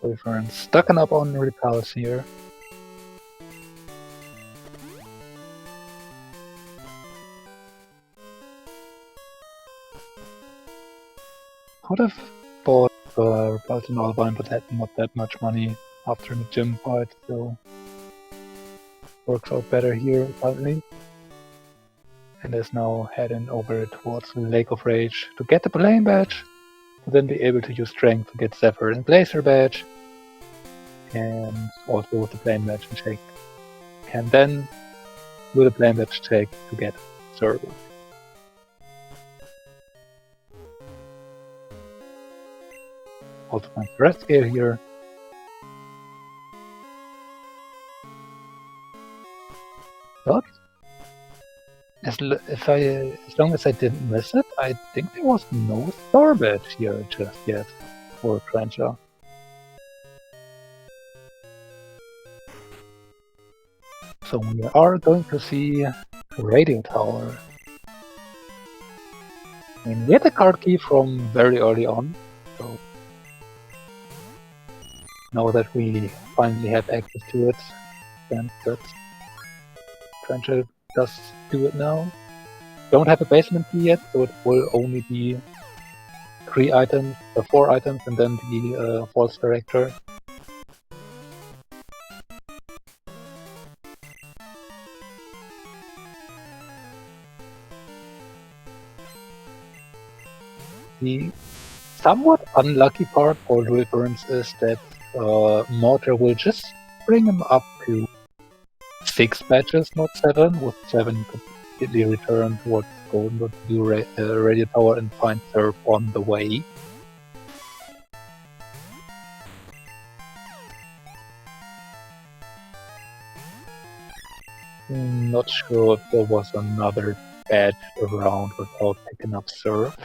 Luiferns stacking up on repels here. Could have bought repels in Albine, but had not that much money after the gym fight, so works out better here apparently. And is now heading over towards the Lake of Rage to get the Blame badge, to then be able to use Strength to get Zephyr and Blazer badge, and also with the Blame badge and Shake. Can then do the Blame badge Shake to get Server. Also find the Red Scale here. But as long as I didn't miss it, I think there was no Star badge here just yet for Trencha. So we are going to see a Radio Tower. I mean, we had a card key from very early on, so now that we finally have access to it, then that Trencha does do it now. Don't have a basement key yet, so it will only be 4 items, and then the False Director. The somewhat unlucky part for Luiferns is that Mortar will just bring him up to 6 badges, not 7, with 7 completely return towards Golden to do Radio Tower and find Surf on the way. Not sure if there was another badge around without picking up Surf.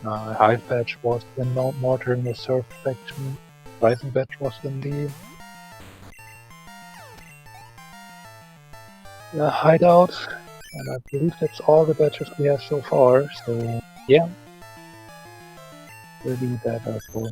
Hive badge was in Mount Mortar in the Surf section. Rising badge was in the hideout, and I believe that's all the badges we have so far. So yeah, we'll leave that as well.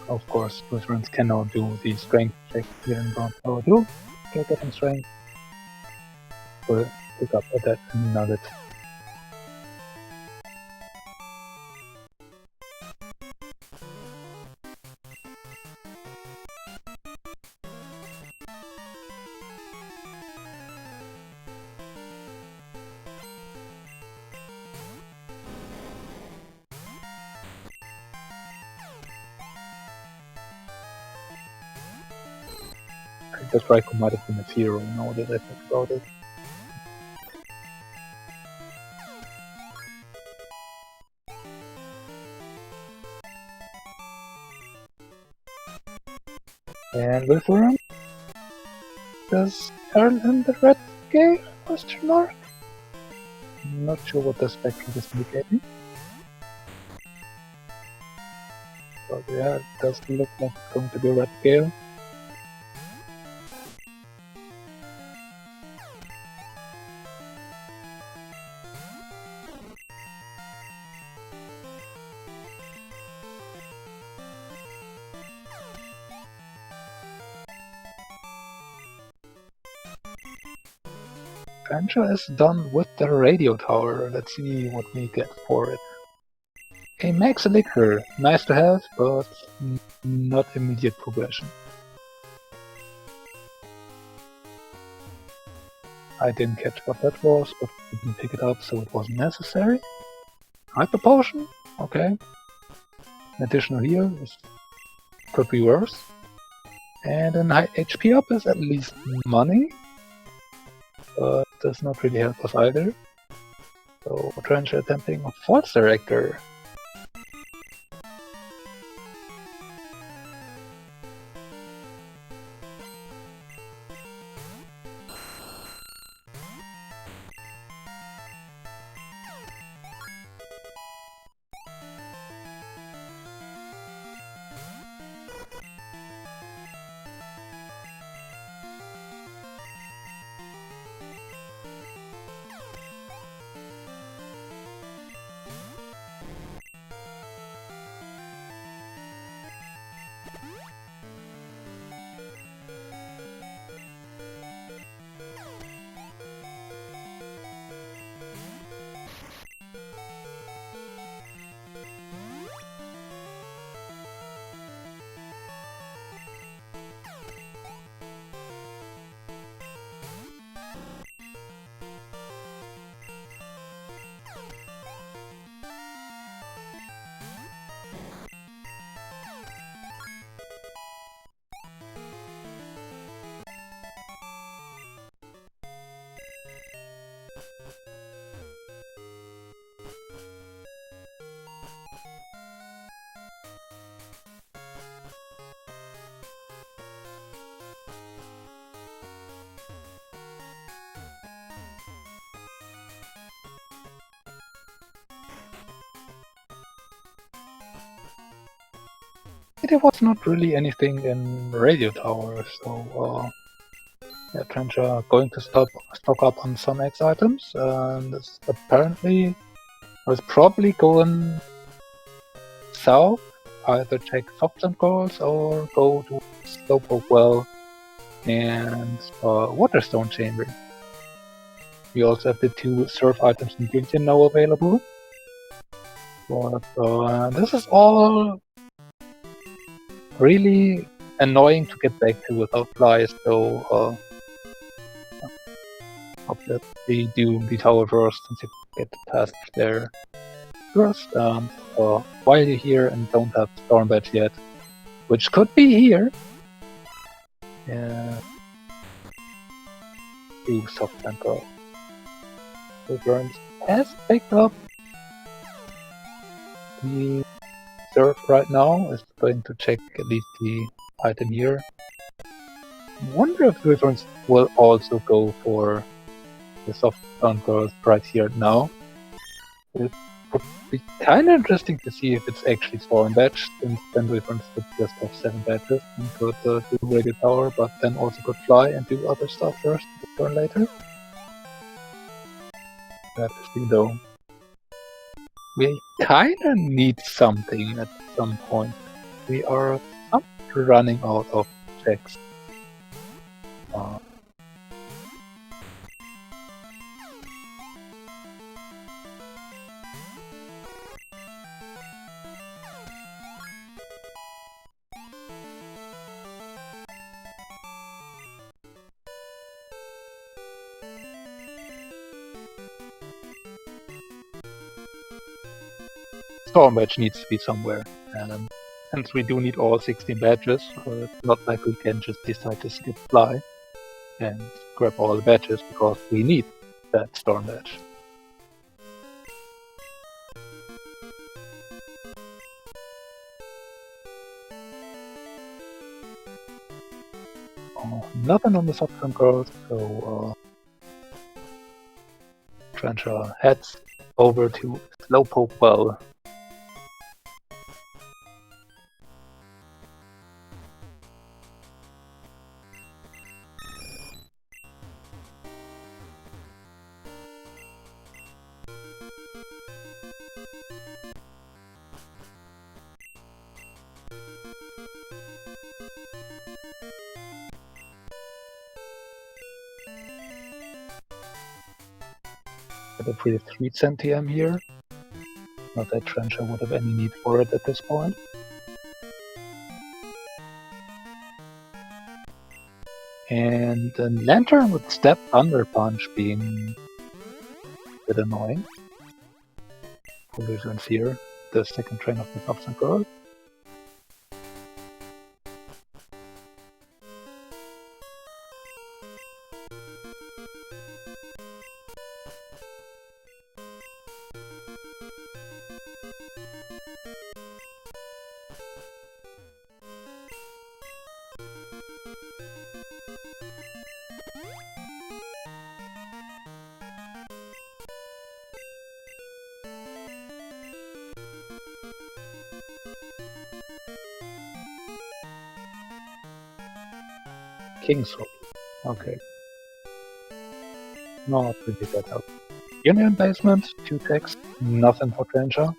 of course, Luiferns cannot do the strength check here in Bronze Tower 2. Get getting strength. We'll pick up at that nugget. I think this Raikou might have been a zero now that I think about it. And Luiferns? Does Earl in the red game? Question mark? I'm not sure what the spectrum is indicating. But yeah, it does look like it's going to be a red scale. Trencha is done with the radio tower. Let's see what we get for it. A max elixir, nice to have, but not immediate progression. I didn't catch what that was, but didn't pick it up, so it wasn't necessary. Hyper potion, okay. Additional heal could be worse. And an HP up is at least money, but does not really help us either. So Trencha attempting a Force Director. There was not really anything in Radio Tower, so yeah, Trencha going to stock up on some X items, and it's apparently was probably going south, either check Soft Calls or go to Slowpoke Well and Waterstone Chamber. We also have the two surf items in Guilty now available. But this is all really annoying to get back to without flies, so hope that they do the tower first since you get past there first. While you're here and don't have Storm Badge yet, which could be here, do Soft Tempo. Luiferns has picked up the Surf right now, is going to check at least the item here. I wonder if Luiferns will also go for the Soft Girls right here now. It would be kind of interesting to see if it's actually Storm Badge, since then Luiferns would just have 7 badges and could do Radio Tower, but then also could fly and do other stuff first, and turn later. Interesting though. We kinda need something at some point. We are I'm running out of checks. Storm badge needs to be somewhere, and since we do need all 16 badges, it's not like we can just decide to skip fly and grab all the badges because we need that storm badge. Nothing on the substance girls, so Trencha heads over to Slowpoke Well. Got a pretty sweet TM here. Not that Trencha would have any need for it at this point. And then Lantern with Step Thunder Punch being a bit annoying. For Luiferns here, the second train of the Substance Girl. King's Hook. Okay. Not really that help. Union Basement, 2 text, nothing for Trencha.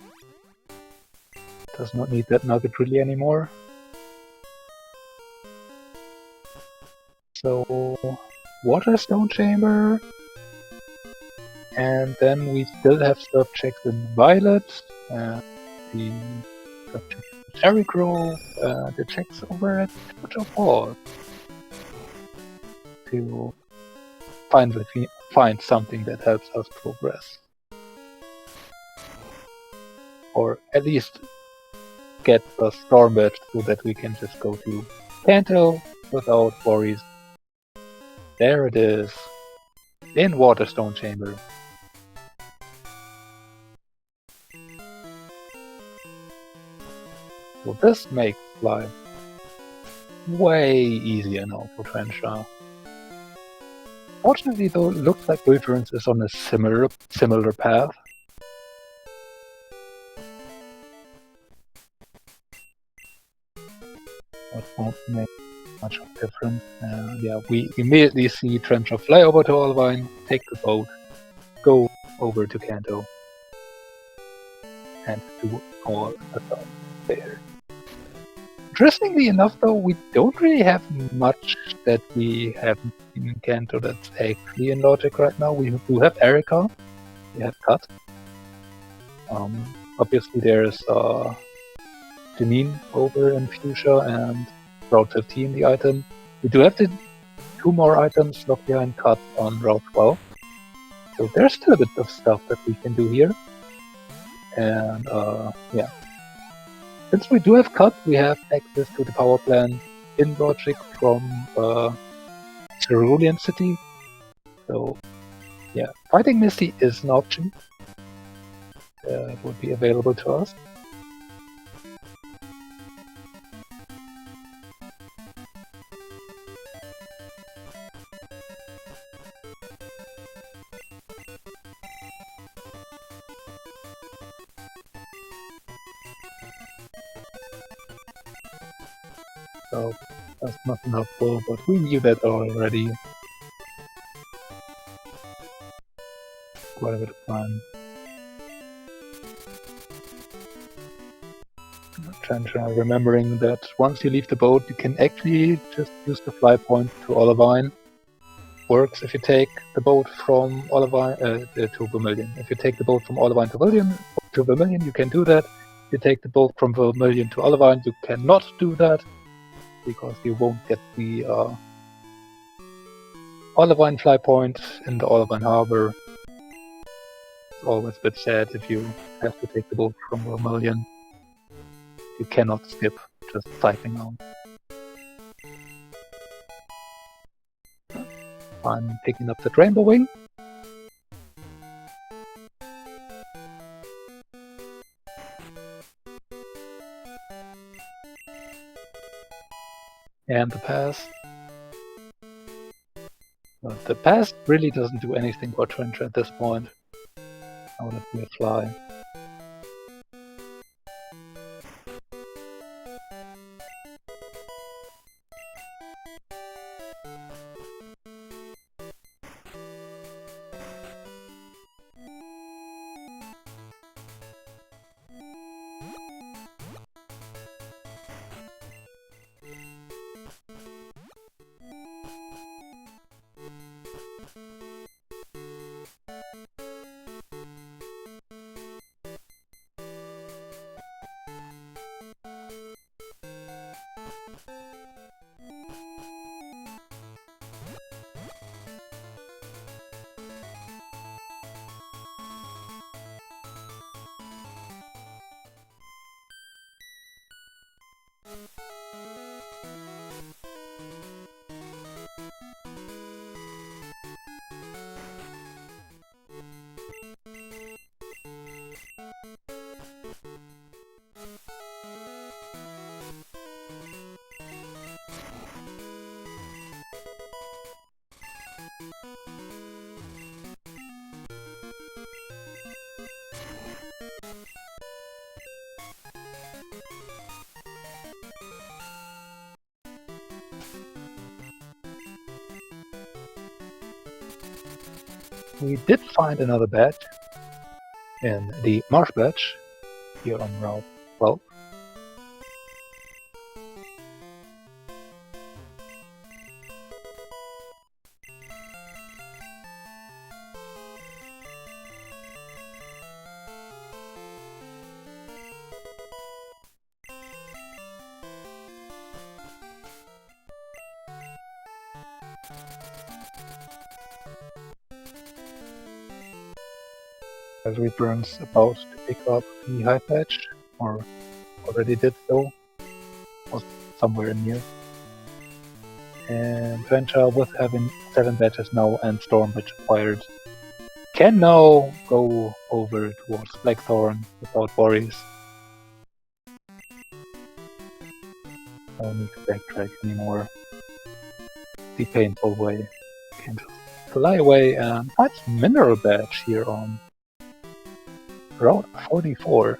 Does not need that nugget really anymore. So, Waterstone Chamber. And then we still have stuff checked in Violet. The stuff checked in Cherry Grove. The checks over at Torch of Hall. To find something that helps us progress. Or at least get a storm badge so that we can just go to Kanto without worries. There it is. In Waterstone Chamber. So this makes life way easier now for Trencha. Fortunately though, it looks like Luiferns is on a similar path. That won't make much of a difference. Yeah, we immediately see Trencha fly over to Olvine, take the boat, go over to Kanto, and do all the stuff there. Interestingly enough though, we don't really have much that we have in Kanto that's actually in Logic right now. We do have Erika, we have Cut. Obviously there's Janine over in Fuchsia and Route 15, the item. We do have the 2 more items locked behind Cut on Route 12. So there's still a bit of stuff that we can do here. And yeah. Since we do have Cut, we have access to the power plant in Logic from Cerulean City. So yeah, fighting Misty is an option. It would be available to us. So that's nothing helpful, but we knew that already. Quite a bit of fun. trencha, remembering that once you leave the boat, you can actually just use the fly point to Olivine. Works if you take the boat from Olivine to Vermilion. If you take the boat from Olivine to Vermilion, you can do that. If you take the boat from Vermilion to Olivine, you cannot do that because you won't get the Olivine fly point in the Olivine Harbor. It's always a bit sad if you have to take the boat from Vermilion. You cannot skip just typing out. I'm picking up that Rainbow Wing. And the pass. The pass really doesn't do anything for trencha at this point. Now let me fly. We did find another badge in the Marsh badge here on Route 12. As Luiferns about to pick up the high patch, or already did so, was somewhere near. And trencha, with having 7 badges now and Storm Witch acquired, can now go over towards Blackthorn without worries. No need to backtrack anymore. The painful way. Can just fly away and find mineral badge here on Route 44.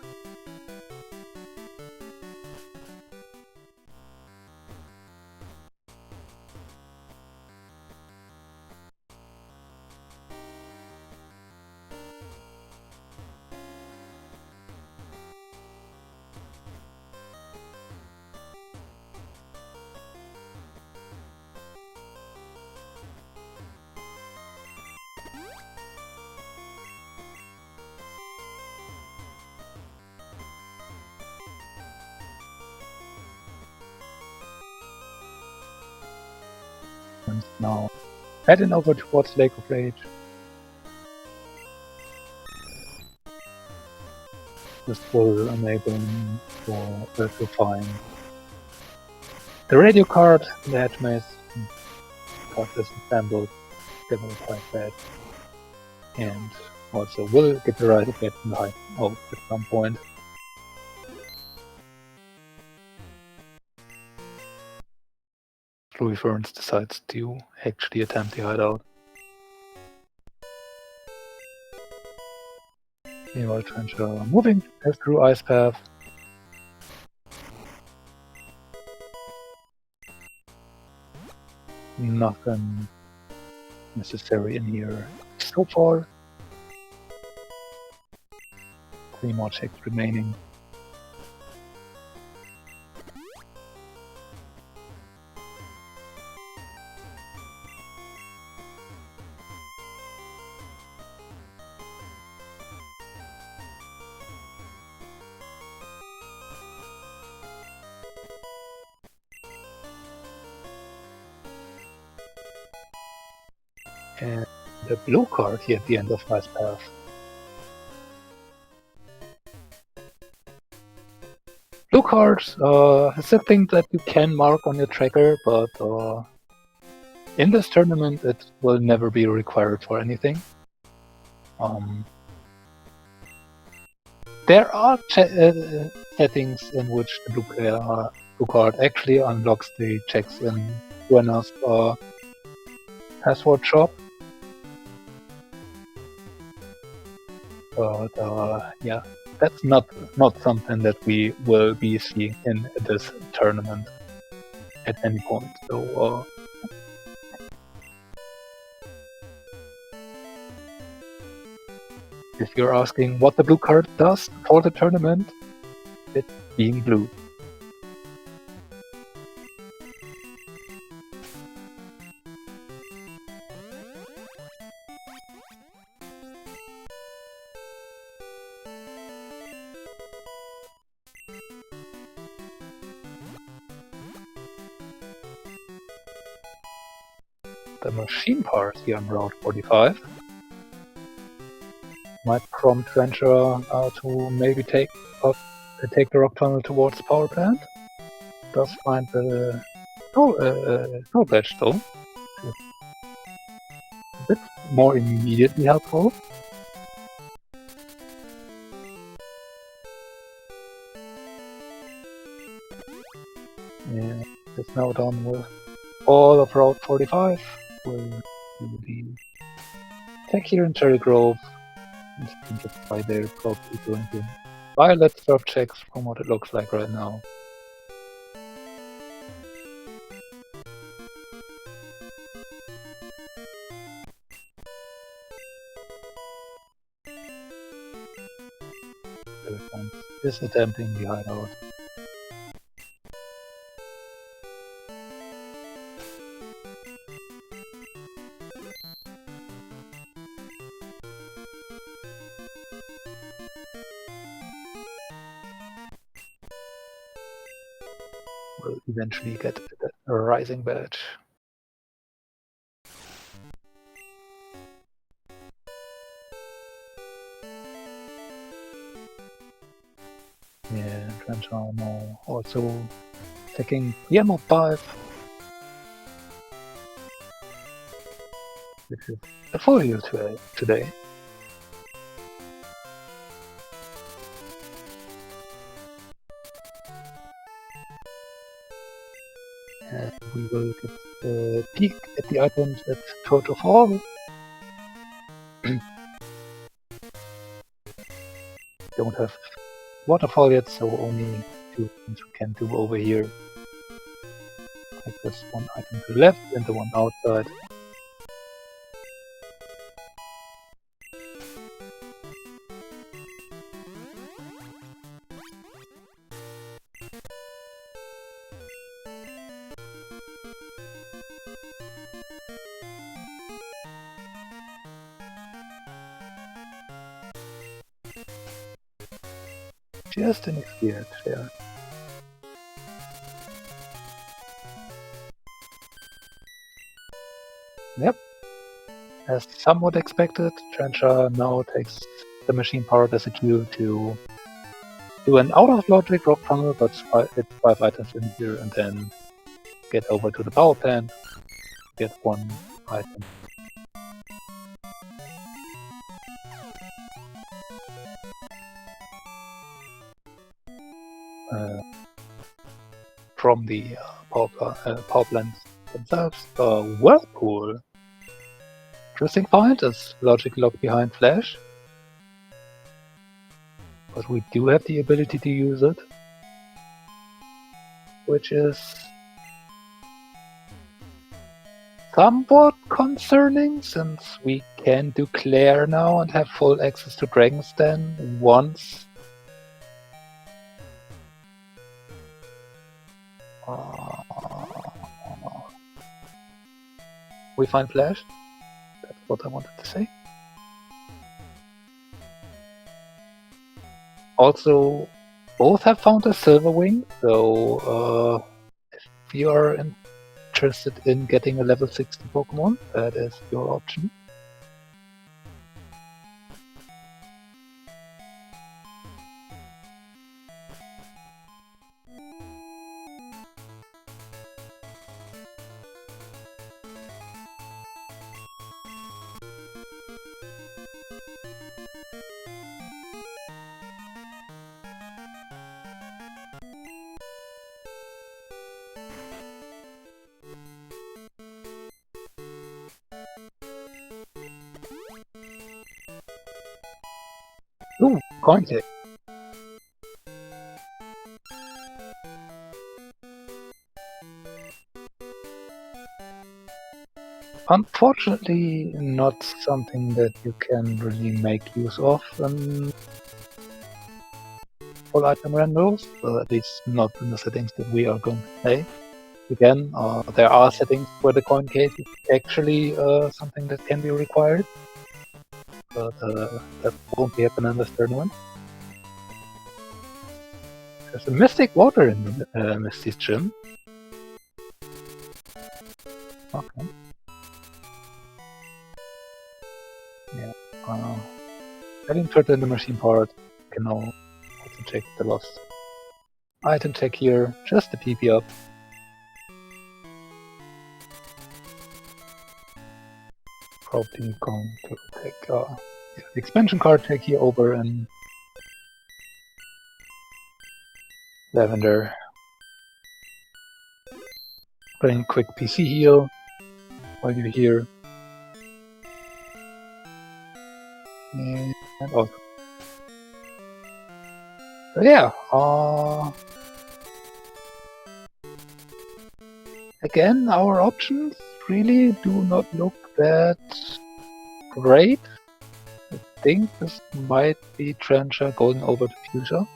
Now heading over towards Lake of Rage. This will enable me to find the radio card, the hedge maze, card is assembled, get a quite bad, and also will get the right effect in the high out at some point. Luiferns decides to actually attempt the hideout. Meanwhile, trencha moving through Ice Path. Nothing necessary in here so far. 3 more checks remaining. And the blue card here at the end of my path. Blue cards is a thing that you can mark on your tracker, but in this tournament it will never be required for anything. There are settings in which the blue card actually unlocks the checks in Buena's password shop. But yeah, that's not something that we will be seeing in this tournament at any point. So if you're asking what the blue card does for the tournament, it's being blue. The machine part here on Route 45 might prompt Trencha to maybe take the rock tunnel towards the power plant. Does find the toll badge though. A bit more immediately helpful. Yeah, it's now done with all of Route 45. We'll do the attack here in Cherry Grove. And just by there, probably going to violet surf checks from what it looks like right now. Luiferns is attempting the hideout. Will eventually get a rising badge. Yeah, Trencha now also taking Yellow 5, which is a full use today. And we will get a peek at the items at Total Fall. Don't have waterfall yet, so only 2 things we can do over here. Take this one item to the left and the one outside. Just an experience share. Yep. As somewhat expected, Trencha now takes the machine powered as a cue to do an out of logic rock tunnel, but it's 5 items in here and then get over to the power plant, get 1 item. From the power plants themselves. Whirlpool. Interesting find is logic locked behind Flash. But we do have the ability to use it. Which is somewhat concerning since we can declare now and have full access to Dragon's Den once. We find Flash. That's what I wanted to say. Also, both have found a Silver Wing, so if you are interested in getting a level 60 Pokemon, that is your option. Ooh, coin kick. Unfortunately, not something that you can really make use of in full item randos, at least not in the settings that we are going to play. Again, there are settings where the coin case is actually something that can be required, but that won't be happening in this tournament. There's a Mystic Water in Misty's gym. Okay. Yeah. Having turned in the machine part, you can now also check the lost item check here, just to PP up. Probably going to take the expansion card check here over in Lavender. Playing quick PC heal while you're here. And also. So yeah, again, our options really do not look that great. I think this might be Trencha going over to Fuchsia.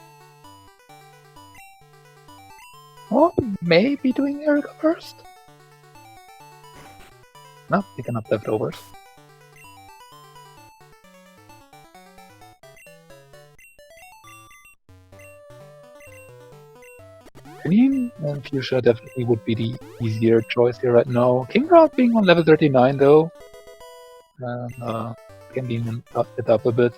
Or maybe doing Erica first? No, picking up leftovers. Janine and Fuchsia definitely would be the easier choice here right now. Kingdra being on level 39 though, and again being it up a bit,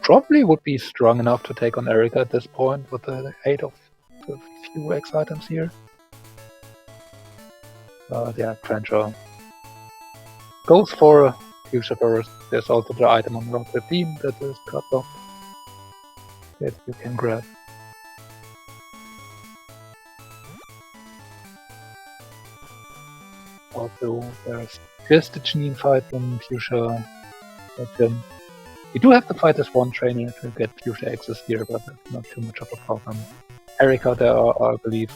probably would be strong enough to take on Erica at this point with the 8 of a few X items here. Yeah, Trencha goes for Fuchsia first. There's also the item on Route 15 that is cut off that you can grab. Also, there's just the Janine fight in Fuchsia. But, you do have to fight this one trainer to get Fuchsia access here, but that's not too much of a problem. Erica, there are, I believe,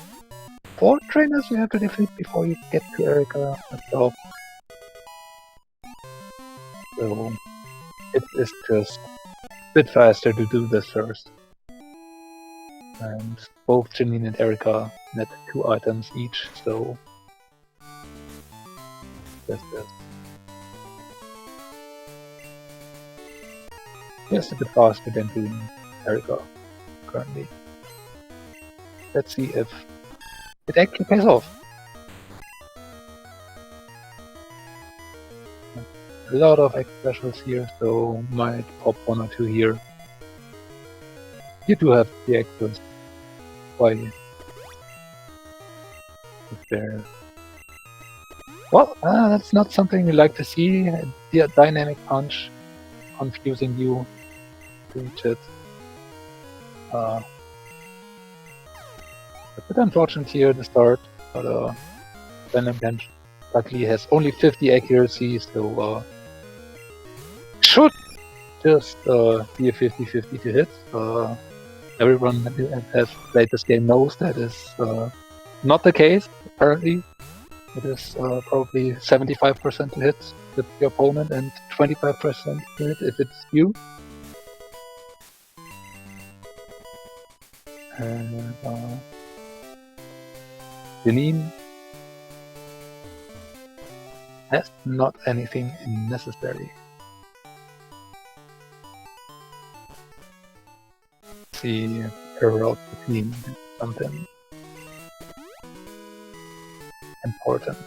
4 trainers you have to defeat before you get to Erica herself. So it is just a bit faster to do this first. And both Janine and Erica net 2 items each, so that's just a bit faster than doing Erica currently. Let's see if it actually pays off. A lot of X specials here, so might pop 1 or 2 here. You do have the access. Why? If there. Well, that's not something we like to see. The dynamic punch confusing you. Reach it. A bit unfortunate here at the start, but dynamic punch luckily has only 50 accuracy, so should just be a 50-50 to hit. Everyone that has played this game knows that is not the case. Apparently, it is probably 75% to hit with your opponent and 25% to hit if it's you. And Janine has not anything necessary. See her route between something. important.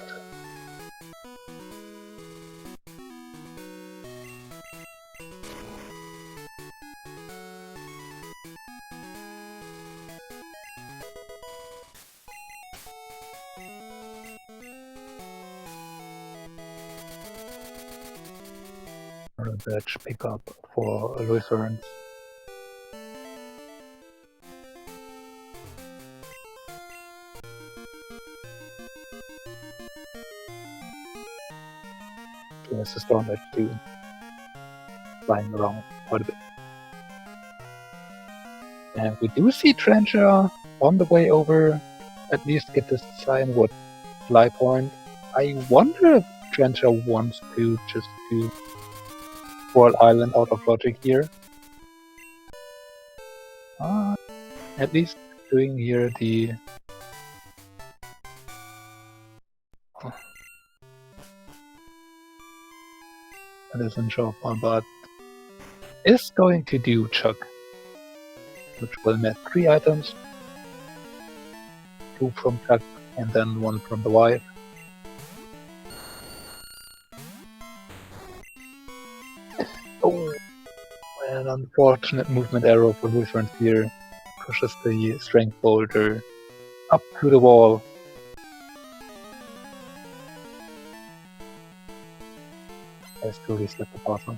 A badge pickup for Luiferns. There's a storm edge too, flying around quite a bit. And we do see Trencha on the way over, at least get this Cyanwood fly point. I wonder if Trencha wants to just do World Island out of logic here. At least doing here the that isn't sure, but is going to do Chuck, which will net 3 items, 2 from Chuck and then 1 from the wife. Oh, an unfortunate movement error for Luiferns here. Pushes the strength boulder up to the wall. Has to reset the puzzle.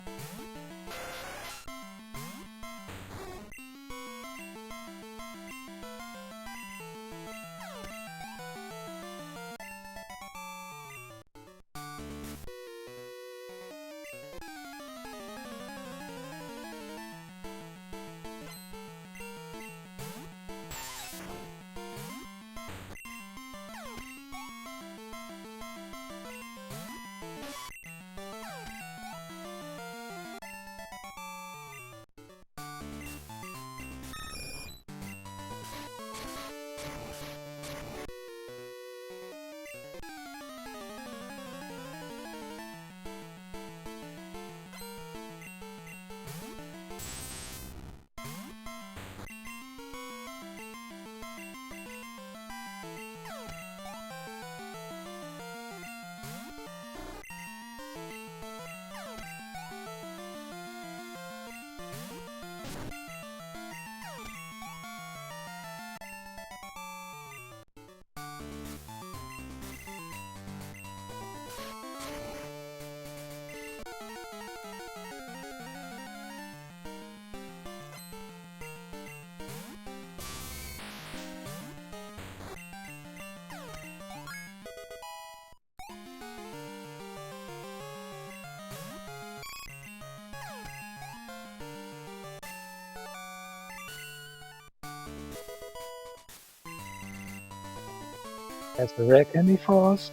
Has a rare candy for us,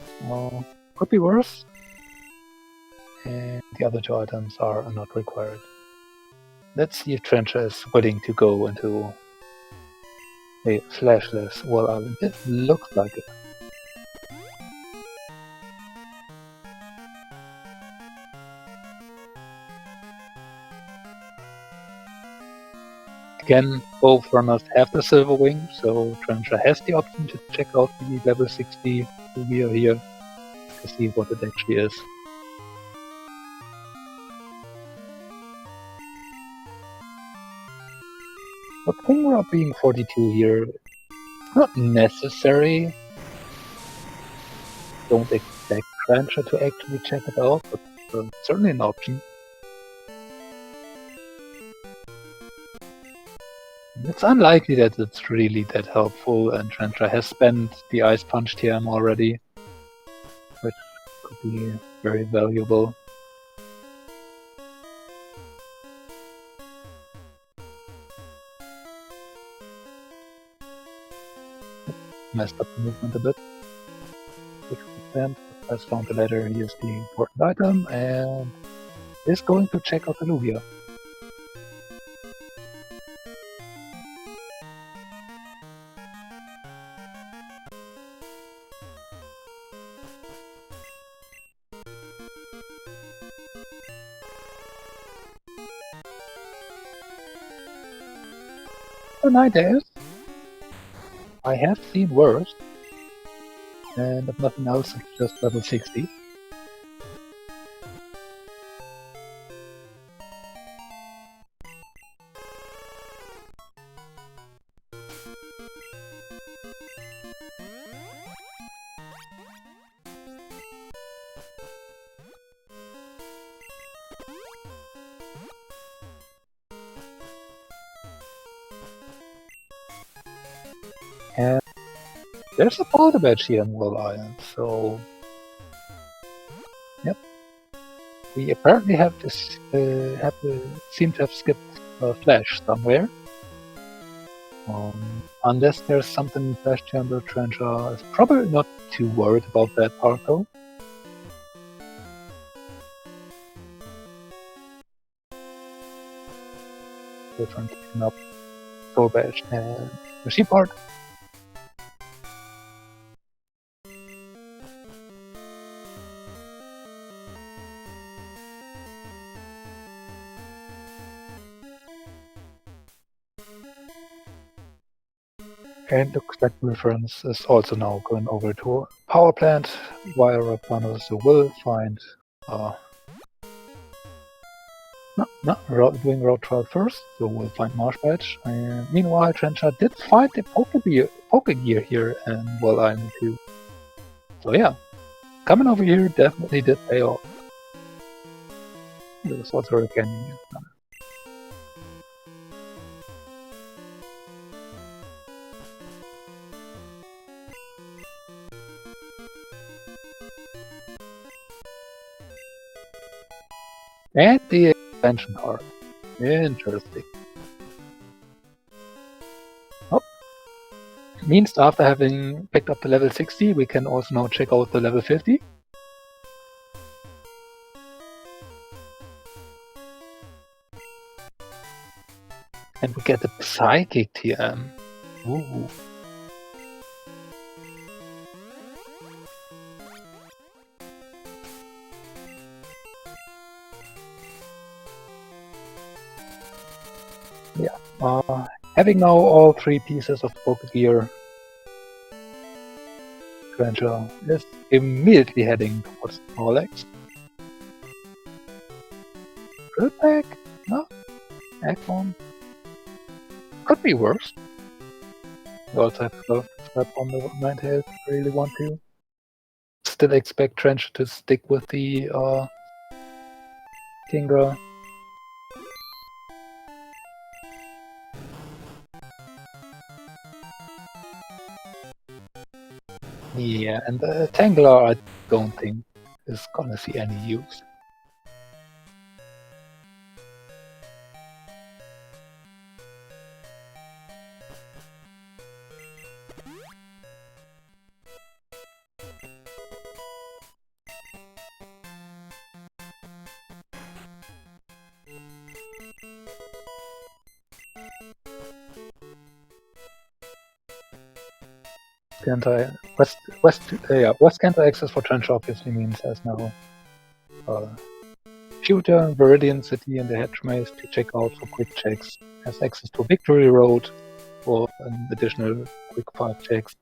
could be worse. And the other 2 items are not required. Let's see if Trencha is willing to go into a flashless World Island. It looks like it. Again, both runners have the Silver Wing, so Trencha has the option to check out the level 60 Lugia here to see what it actually is. But Kingra being 42 here, not necessary. Don't expect Trencha to actually check it out, but certainly an option. It's unlikely that it's really that helpful, and Trencha has spent the Ice Punch TM already, which could be very valuable. Messed up the movement a bit. 6%, let's found the letter, here's the important item, and is going to check out the Lugia. So nowadays, I have seen worse. and if nothing else, it's just level 60. And there's a powder badge here in World Island, so yep. We apparently have this seem to have skipped Flash somewhere. Unless there's something in Flash Chamber, Trencha is probably not too worried about that part though. Different picking up Soul Badge and Machine Part. And looks like Luiferns is also now going over to a power plant, while Rappanos will find doing road trial first, so we'll find Marsh Badge. And meanwhile, Trencha did find a Pokegear here in World Island 2. So yeah, coming over here definitely did pay off. There was also a canyon here. And the expansion card. Interesting. Oh. Means after having picked up the level 60, we can also now check out the level 50. And we get the Psychic TM. Ooh. Yeah. Having now all 3 pieces of Pokegear, Trencha is immediately heading towards Snorlax. Drill Pack? No? Egg Bomb? Could be worse. We also have to Slap on the Ninetales if we really want to. Still expect Trench to stick with the Kingdra. Yeah, and the Tangler I don't think is gonna see any use. West Canter access for Trench obviously means there's now Shooter, Viridian City, and the Hedge Maze to check out for quick checks. Has access to Victory Road for an additional quick 5 checks.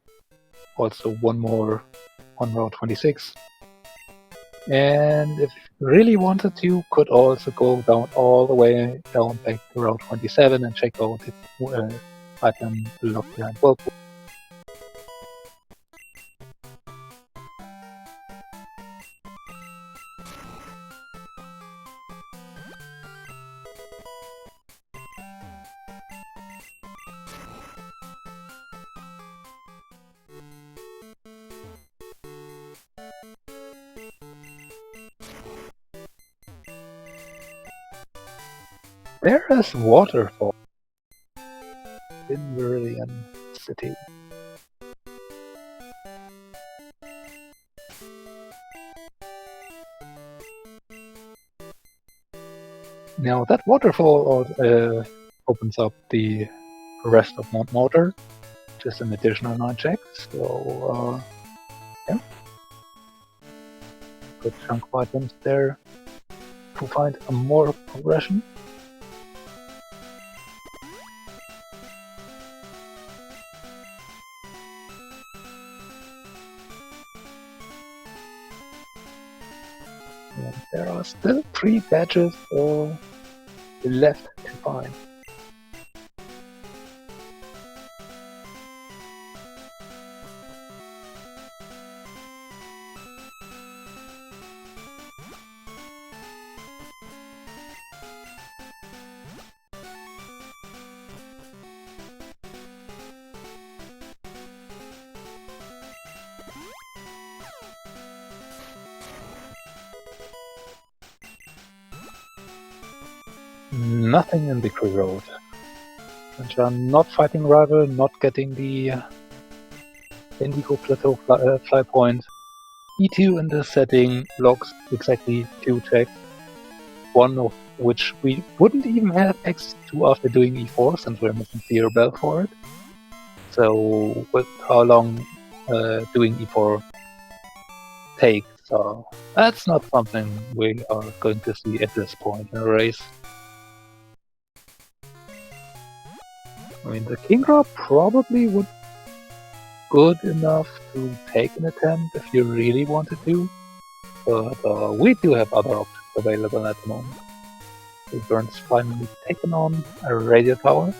Also one more on Route 26. And if you really wanted to, could also go down all the way down back to Route 27 and check out the item locked behind Whirlpool. There is waterfall in Viridian City. Now that waterfall opens up the rest of Mount Motor, just an additional 9 checks. So yeah, good chunk of items there to find a more progression. And there are still 3 badges left to find. Nothing in Victory Road. Trencha not fighting rival, not getting the Indigo Plateau fly point. E2 in this setting logs exactly 2 checks, one of which we wouldn't even have access to after doing E4 since we're missing Fear Bell for it. So with how long doing E4 takes, that's not something we are going to see at this point in the race. I mean, the King Drop probably would good enough to take an attempt if you really wanted to, but we do have other options available at the moment. Luiferns finally taken on a radio tower.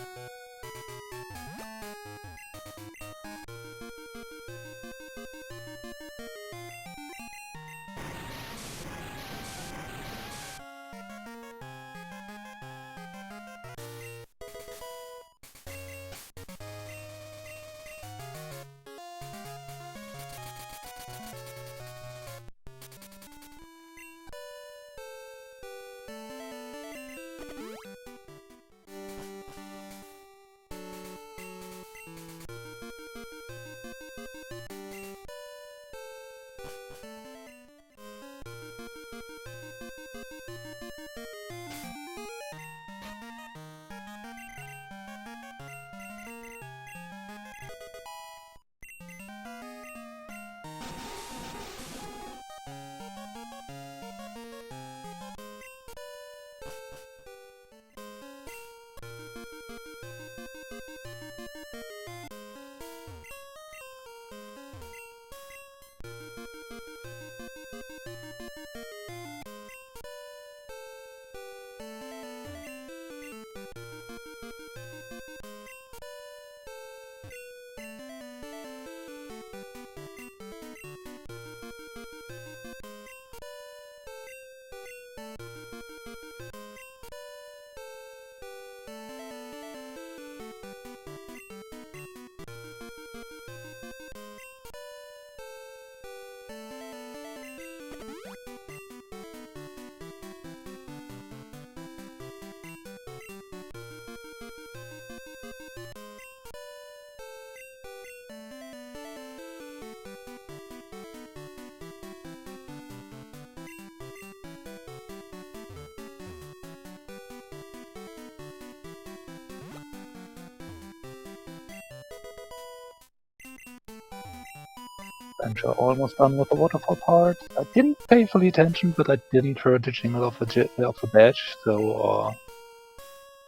Trencha almost done with the waterfall part. I didn't pay full attention, but I didn't hear the jingle of the badge, so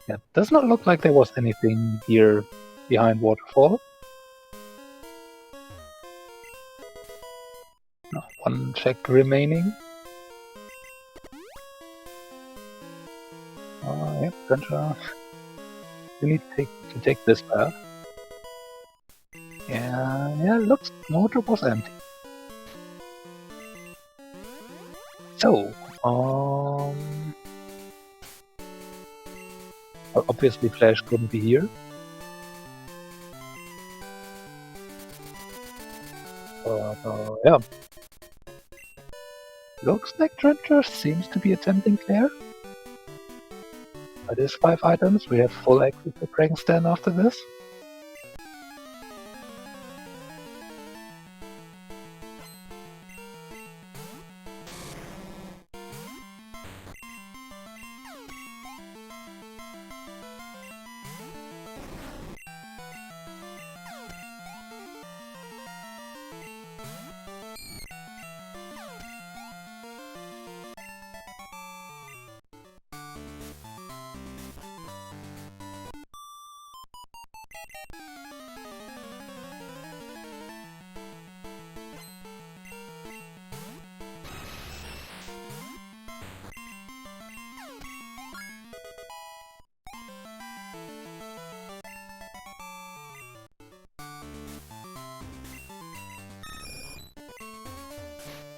yeah, does not look like there was anything here behind waterfall. No, 1 check remaining. Yeah, Trencha, you need to take this path. Yeah, looks motor was empty. So, obviously Flash couldn't be here. But yeah. Looks like Trencher seems to be attempting Claire. That is 5 items, we have full access to Dragon's after this.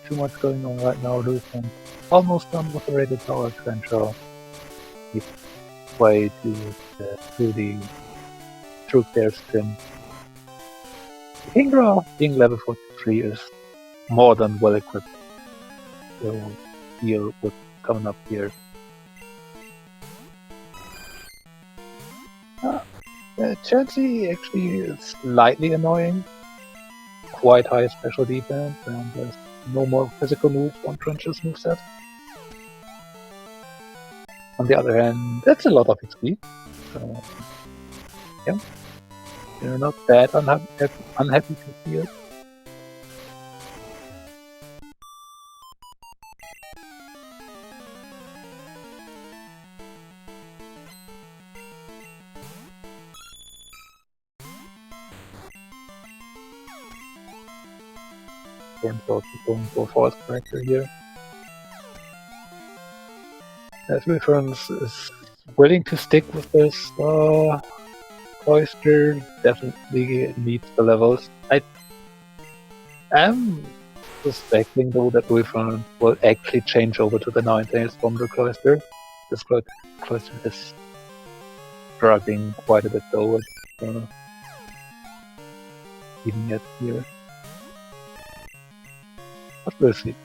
too much going on right now. Luiferns almost done with the rated tower trencha. He's way to the through their stim. Kingra being level 43 is more than well equipped to deal with coming up here. Chelsea actually is slightly annoying. Quite high special defense, and there's no more physical moves on Trench's moveset. On the other hand, that's a lot of XP. So, yeah. You're not that unhappy to see it. Turns out we're going for false character here. As Luiferns is willing to stick with this cloister, definitely needs the levels. I am suspecting though that Luiferns will actually change over to the 9 tails from the cloister. This cloister is struggling quite a bit though. Even yet here. But we'll see.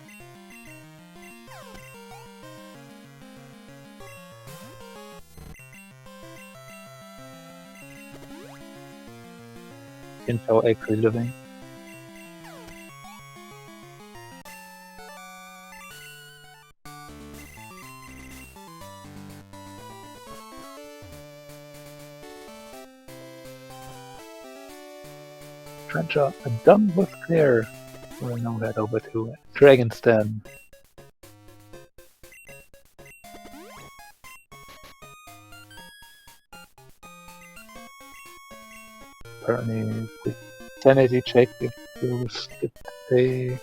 Intel actually living. Trencha done with Claire. We'll now head over to Dragon's Den. Apparently, quick sanity check if you skip a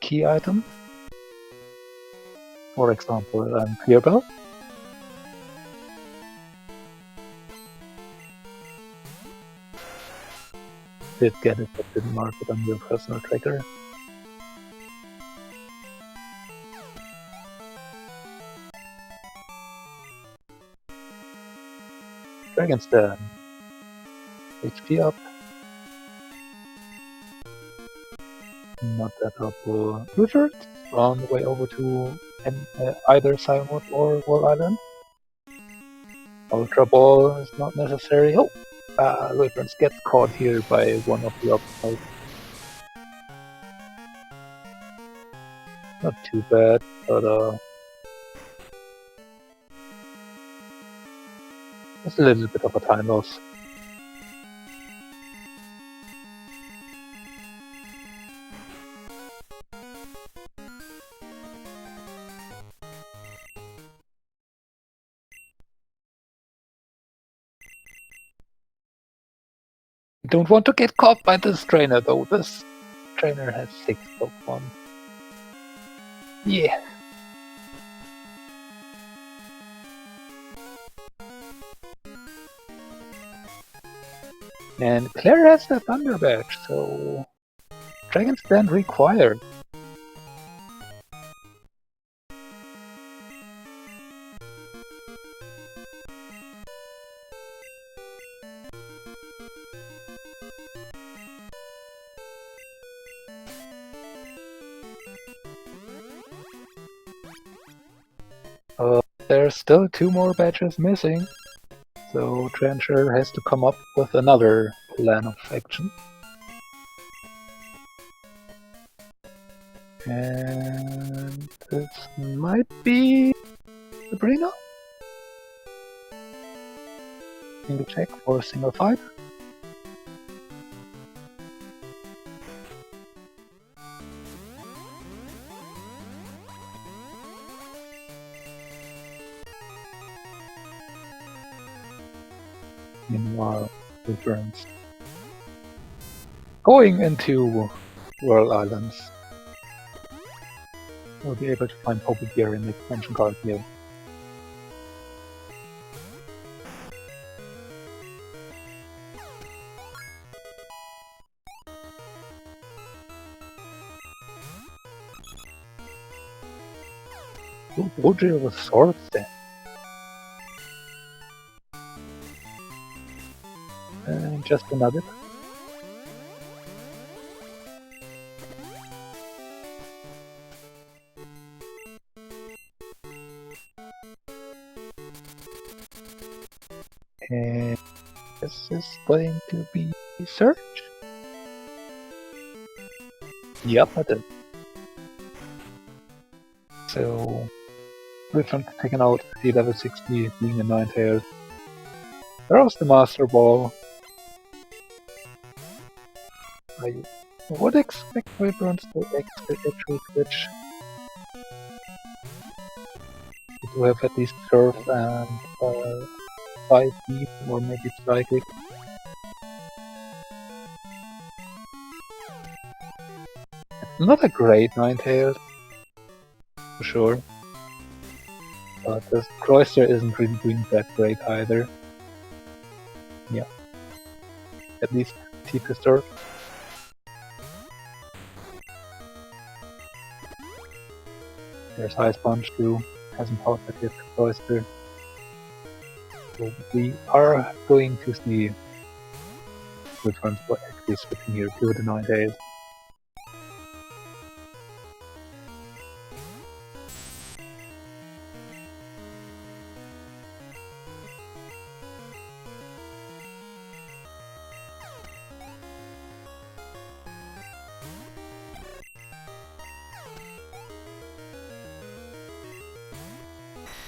key item. For example, Clear Bell. Did get it, but didn't mark it on your personal tracker. Dragon's Den. HP up. Not that helpful. Luiferns on the way over to either Simonwood or Wall Island. Ultra Ball is not necessary. Oh! Luiferns gets caught here by one of the obstacles. Not too bad, but just a little bit of a time loss. Don't want to get caught by this trainer though. This trainer has 6 Pokemon. Yeah. And Claire has the Thunder Badge, so Dragon's Den required. There's still 2 more badges missing, so Trencher has to come up with another plan of action. And this might be Sabrina? Single check for a single fight. Meanwhile, Luiferns going into World Islands. We'll be able to find Poppy Gear in the expansion card here. Ooh, Woodrill with swords then. And just a nugget. And this is going to be search. Yep, I did. So, Luiferns taking out the level 60, being a Ninetales. There's the Master Ball. I would expect Luiferns to actually switch. To have at least Surf and 5 deep, or maybe Psychic. It's not a great Ninetales, for sure. But the Cloyster isn't really doing that great either. Yeah. At least T-Surf. Surf. There's Ice Punch too. Hasn't powered that yet, Cloyster. So we are going to see which ones were actually switching here to the Ninetales.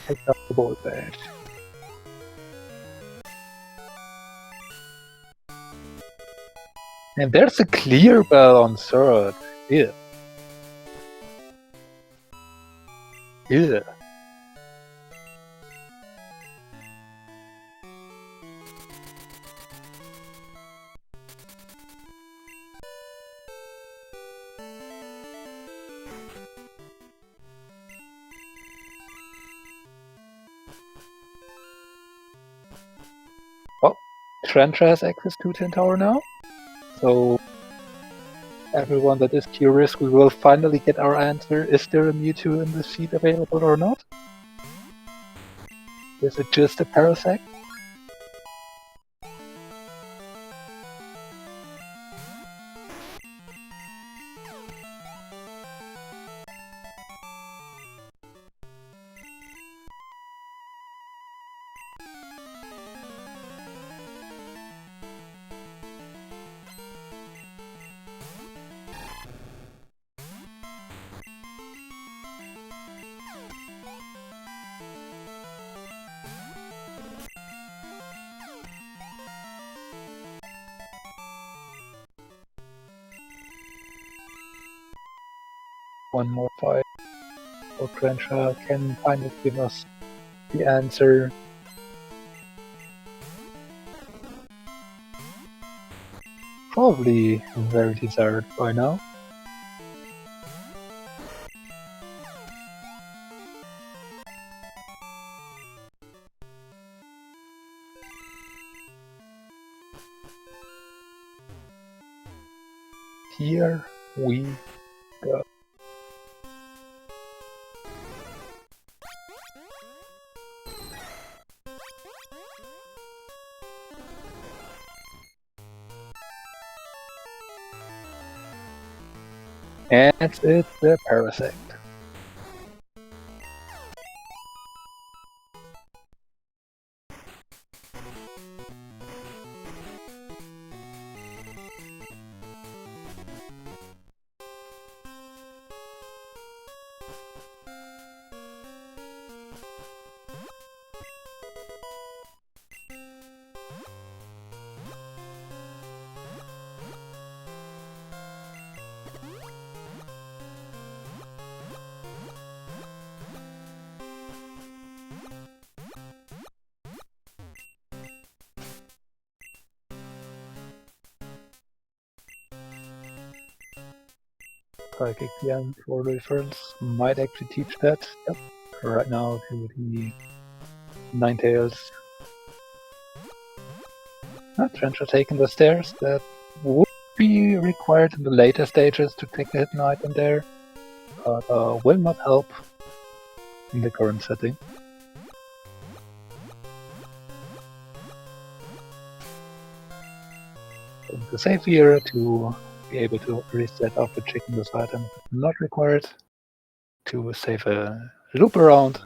Take up the board badge. And there's a clear bell on third. Yeah. Yeah. Well, trencha has access to 10 Tower now. So, everyone that is curious, we will finally get our answer. Is there a Mewtwo in the seed available or not? Is it just a Parasect? One more fight, or trencha can finally give us the answer. Probably very desired by now. Here we go. And it's the Parasect. Psychic PM for Luiferns might actually teach that. Yep. Right now to the Ninetales. Trencha taking the stairs. That would be required in the later stages to take a hidden item there, but will not help. in the current setting. So to save here, to be able to reset after checking this item, not required. To save a loop around.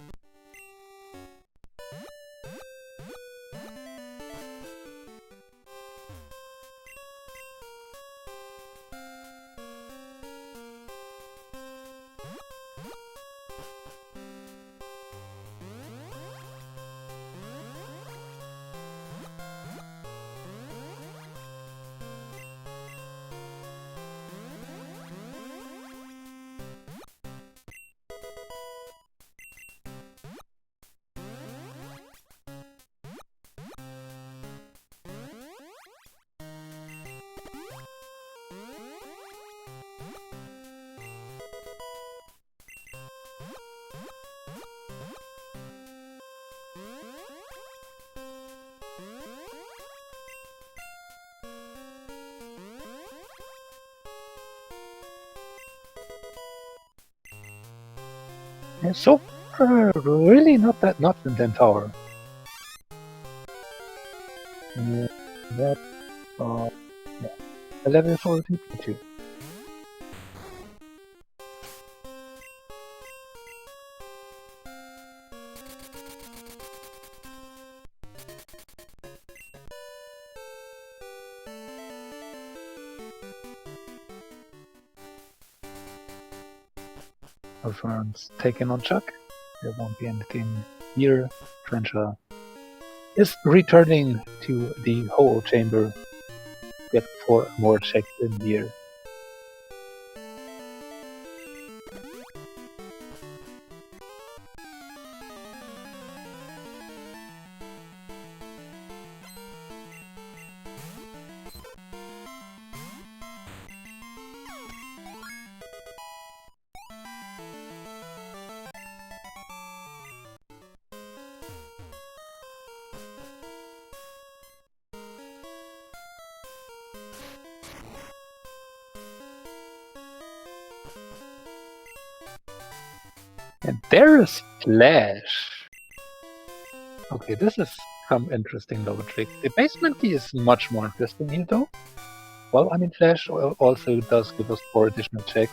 And so far, really not that much in 10 tower. That yeah. A level 42 P2. Luiferns taken on Chuck. There won't be anything here. Trencha is returning to the hole chamber. Get 4 more checks in here. And there is Flash. Okay, this is some interesting logic. The basement key is much more interesting here though. Well, I mean, Flash also does give us 4 additional checks.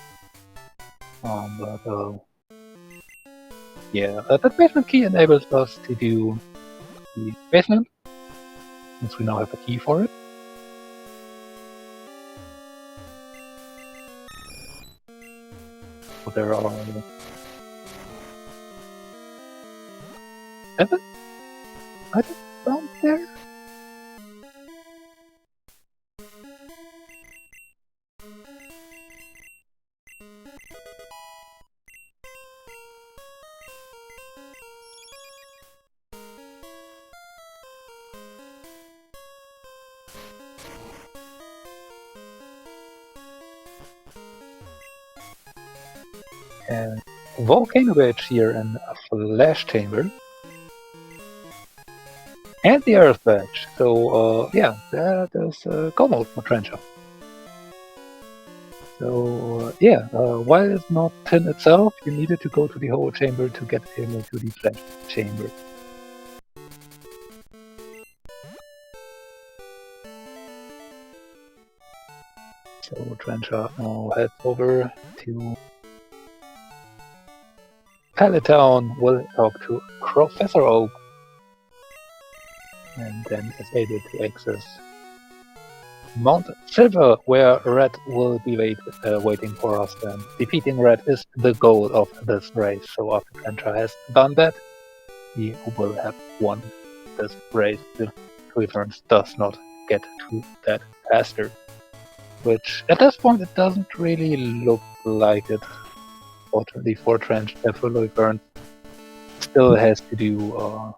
Yeah, that basement key enables us to do the basement, since we now have a key for it. So there are 7 items down there. And Volcano Badge here and a Flash Chamber. And the Earth Badge. So, yeah, that is go mode for Trencha. So, yeah, while it's not 10 itself, you needed to go to the hole chamber to get into the Flash Chamber. So, Trencha now heads over to Pallet Town. We'll talk to Professor Oak. And then is able to access Mount Silver, where Red will be waiting for us. And defeating Red is the goal of this race. So after Trencha has done that, he will have won this race if Luiferns does not get to that faster. Which, at this point, it doesn't really look like it. Fortunately for Trencha, for Luiferns, still has to do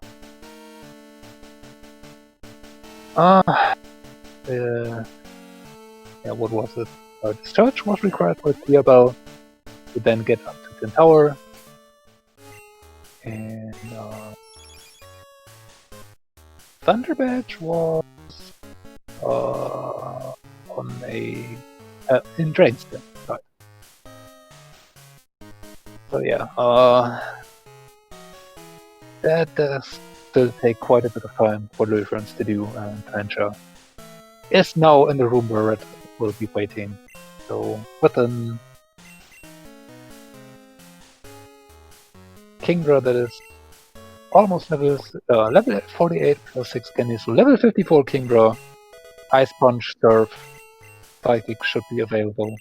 yeah, what was it? Discharge was required for Clear Bell to then get up to 10 Tower. And Thunder Badge was on a in Drainstone. Right. So yeah, that does still take quite a bit of time for Luiferns to do, and trencha is now in the room where it will be waiting. So within Kingdra, that is almost level 48 plus 6 candy, so level 54 Kingdra, Ice Punch, Surf, Psychic should be available,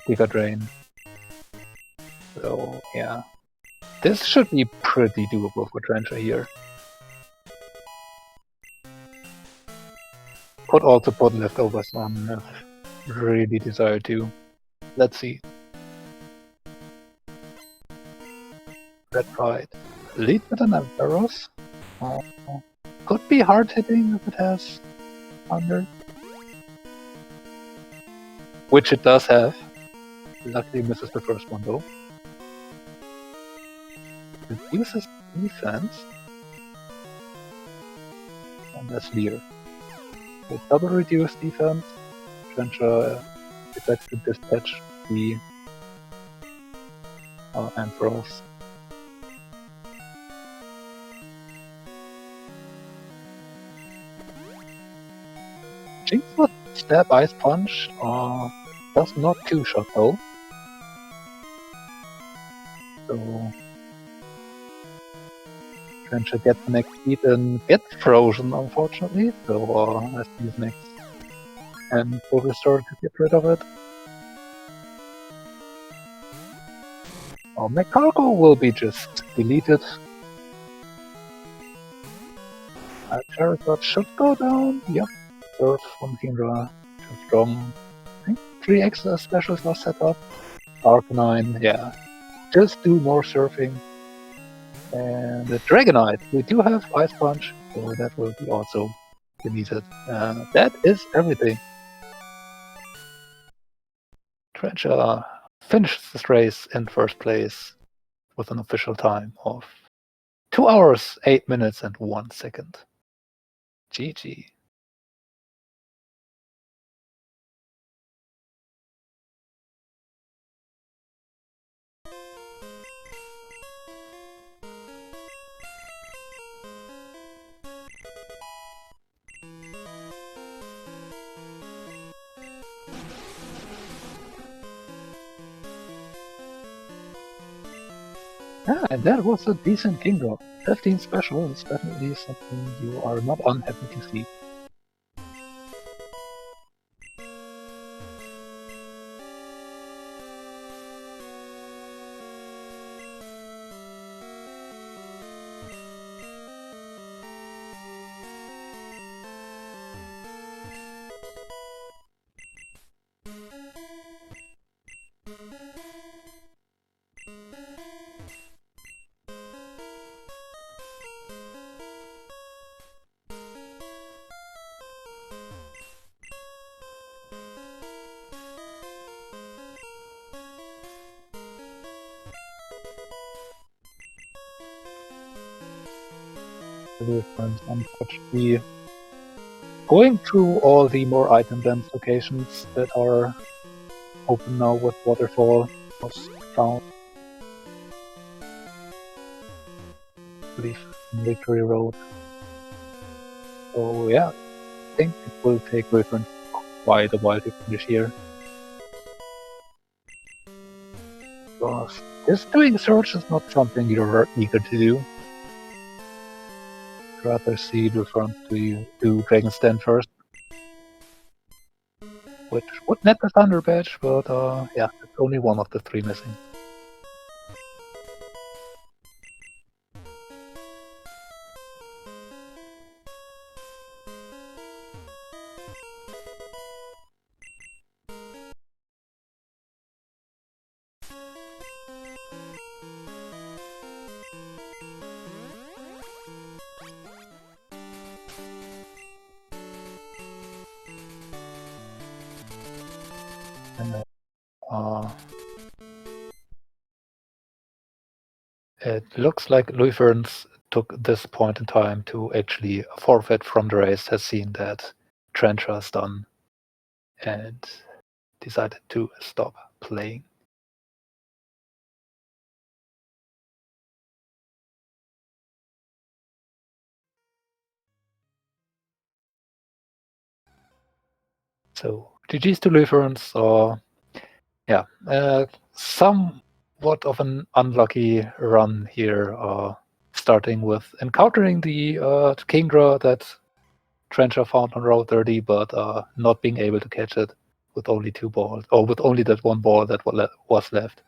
Giga Drain. So yeah, this should be pretty doable for trencha here. Could also put leftovers on if really desire to. Let's see. Red Pride. Lead with an Averroes. Could be hard hitting if it has Thunder. Which it does have. Luckily misses the first one though. Reduces defense. And that's Leer. So double reduce defense. Trencha decides to dispatch the Ampharos. Jinx would stab Ice Punch, does not two-shot though. So Trencha gets the next beat and gets frozen, unfortunately. So has to use next and full restore to get rid of it. McCargo will be just deleted. Charizard should go down. Yep. Surf from Kingdra. Too strong. I think 3 extra specials are set up. Arcanine, yeah. Just do more surfing. And the Dragonite. We do have Ice Punch, so that will be also deleted. That is everything. Trencha finishes this race in first place with an official time of 2 hours, 8 minutes, and 1 second. GG. Yeah, and that was a decent Kingdra. 15 special is definitely something you are not unhappy to see. Luiferns, unfortunately, going through all the more item dense locations that are open now with Waterfall was found. I believe Victory Road. So yeah, I think it will take Luiferns quite a while to finish here. Because just doing search is not something you're eager to do. I'd rather see Luiferns do Dragon's Den first. Which would net the Thunder Badge, but yeah, it's only one of the 3 missing. And, it looks like Luiferns took this point in time to actually forfeit from the race, has seen that trencha is done, and decided to stop playing. So GG's to Luiferns. Yeah, somewhat of an unlucky run here, starting with encountering the Kingdra that Trencha found on Route 30, but not being able to catch it with only 2 balls, or with only that 1 ball that was left.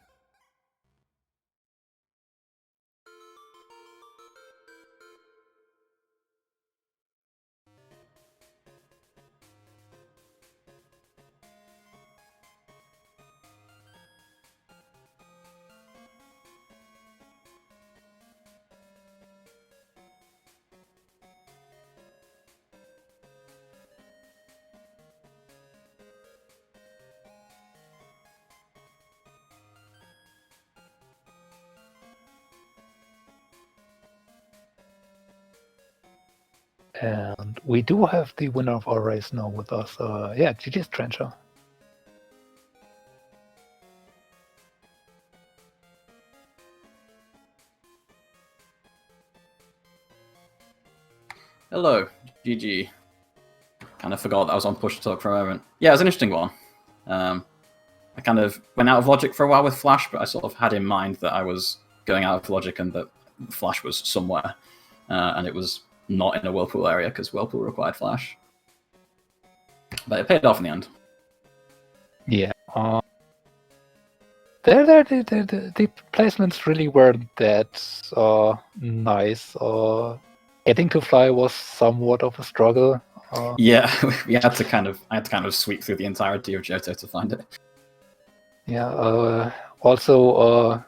And we do have the winner of our race now with us. Yeah, GG's Trencher. Hello, GG. Kind of forgot that I was on push to talk for a moment. Yeah, it was an interesting one. I kind of went out of logic for a while with Flash, but I sort of had in mind that I was going out of logic and that Flash was somewhere, and it was not in a Whirlpool area because Whirlpool required Flash. But it paid off in the end. Yeah. The placements really weren't that nice. Getting to fly was somewhat of a struggle. Yeah, I had to kind of sweep through the entirety of Johto to find it. Yeah. Also,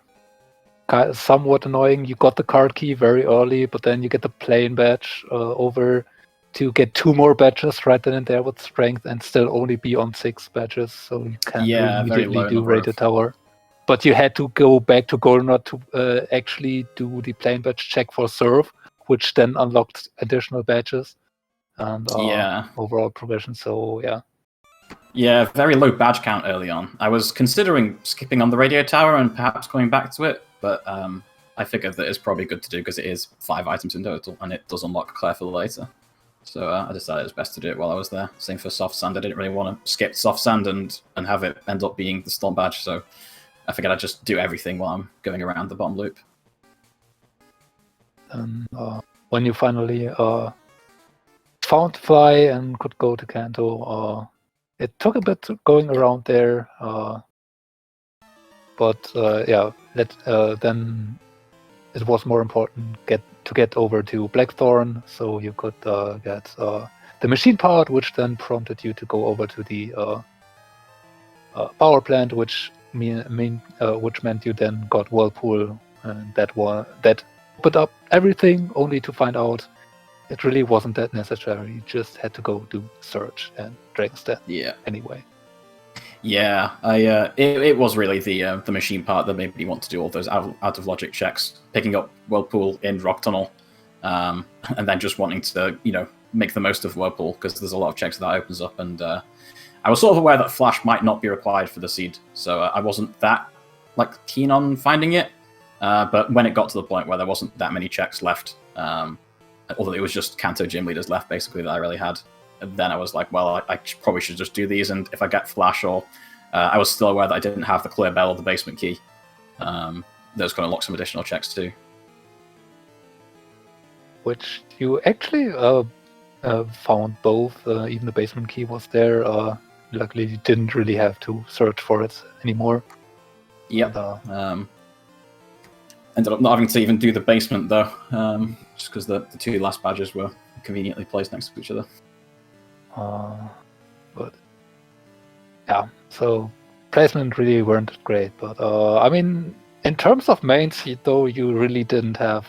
somewhat annoying. You got the card key very early, but then you get the plane badge over to get 2 more badges right then and there with strength, and still only be on 6 badges, so you can't immediately do Radio Tower. But you had to go back to Goldenrod to actually do the plane badge check for Serve, which then unlocked additional badges and overall progression. So yeah. Yeah, very low badge count early on. I was considering skipping on the Radio Tower and perhaps going back to it, but I figured that it's probably good to do because it is 5 items in total, and it does unlock Claire for later. So I decided it was best to do it while I was there. Same for Soft Sand. I didn't really want to skip Soft Sand and have it end up being the Storm badge, so I figured I'd just do everything while I'm going around the bottom loop. And when you finally found Fly and could go to Kanto, it took a bit going around there, but yeah, then it was more important to get over to Blackthorn, so you could get the machine part, which then prompted you to go over to the power plant, which meant you then got Whirlpool, and that opened up everything, only to find out it really wasn't that necessary. You just had to go do Surge and Dragon's Den. Yeah. Anyway. Yeah, it was really the machine part that made me want to do all those out of logic checks, picking up Whirlpool in Rock Tunnel, and then just wanting to make the most of Whirlpool because there's a lot of checks that opens up, and I was sort of aware that Flash might not be required for the seed, so I wasn't that keen on finding it. But when it got to the point where there wasn't that many checks left, although it was just Kanto gym leaders left basically that I really had. And then I was like, well, I probably should just do these, and if I get Flash, or I was still aware that I didn't have the clear bell or the basement key. That was going to unlock some additional checks too. Which you actually found both. Even the basement key was there. Luckily, you didn't really have to search for it anymore. Yep. Ended up not having to even do the basement though, just because the 2 last badges were conveniently placed next to each other. But yeah, so placement really weren't great. But I mean, in terms of main seed though, you really didn't have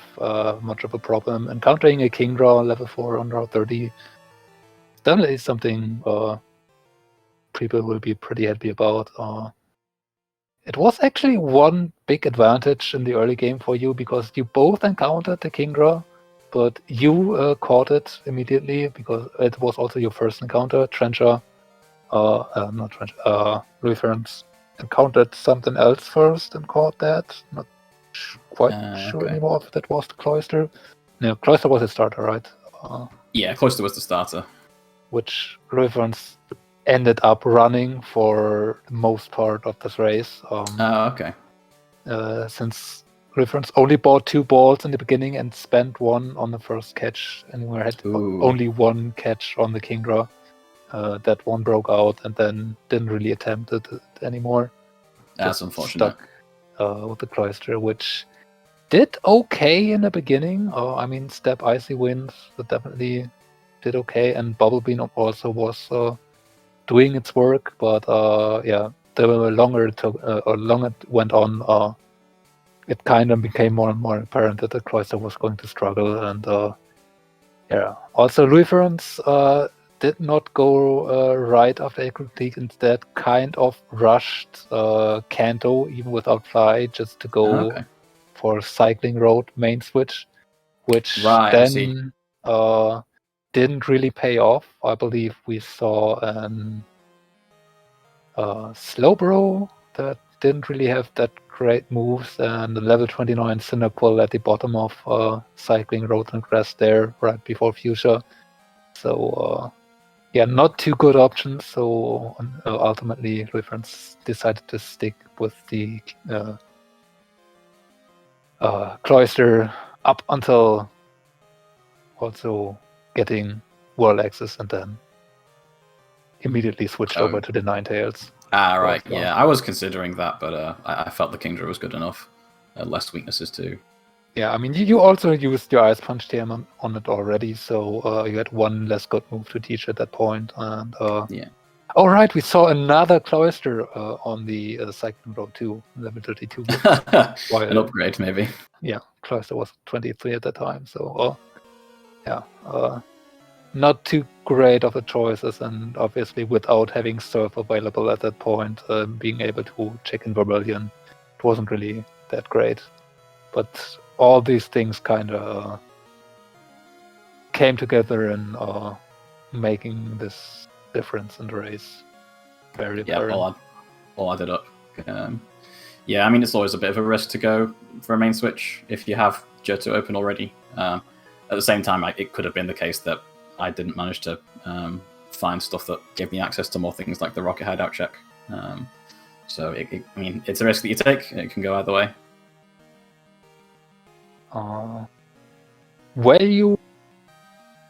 much of a problem. Encountering a Kingdra level 4 on Route 30 definitely is something people will be pretty happy about. It was actually one big advantage in the early game for you because you both encountered the Kingdra, but you caught it immediately because it was also your first encounter. Luiferns encountered something else first and caught that. Not quite sure anymore if that was the Cloister. No, Cloister was the starter, right? Yeah, Cloister was the starter. Which Luiferns ended up running for the most part of this race. Okay. Since Luiferns only bought 2 balls in the beginning and spent 1 on the first catch, and we had only 1 catch on the King Draw. That one broke out and then didn't really attempt it anymore. That's unfortunate. Stuck with the Cloister, which did okay in the beginning. I mean, Step Icy Winds definitely did okay, and Bubble Bean also was doing its work. But yeah, the longer it took, or longer it went on, it kind of became more and more apparent that the Cloister was going to struggle. And yeah, also Luiferns did not go right after Acre League. Instead, kind of rushed Kanto even without Fly just to go for Cycling Road main switch, which then didn't really pay off. I believe we saw an Slowbro that didn't really have that great moves, and the level 29 Cinequil at the bottom of Cycling Road and Grass there right before Fuchsia. So yeah, not too good options. So ultimately, Luiferns decided to stick with the Cloister up until also getting World Access, and then immediately switched over to the Ninetales. Right. Yeah, I was considering that, but I felt the Kingdra was good enough. Less weaknesses too. Yeah, I mean, you also used your Ice Punch TM on it already, so you had 1 less good move to teach at that point. And yeah. Oh, right, we saw another Cloister on the Cycling Road 2, level 32. An upgrade, maybe. Yeah, Cloister was 23 at that time, so yeah, not too great of the choices, and obviously without having Surf available at that point, being able to check in Vermilion, it wasn't really that great. But all these things kind of came together in making this difference in the race very apparent. Yeah, all added up. Yeah, I mean, it's always a bit of a risk to go for a main switch if you have Johto open already. At the same time, it could have been the case that I didn't manage to find stuff that gave me access to more things like the Rocket Hideout check. So, I mean, it's a risk that you take. It can go either way. Were you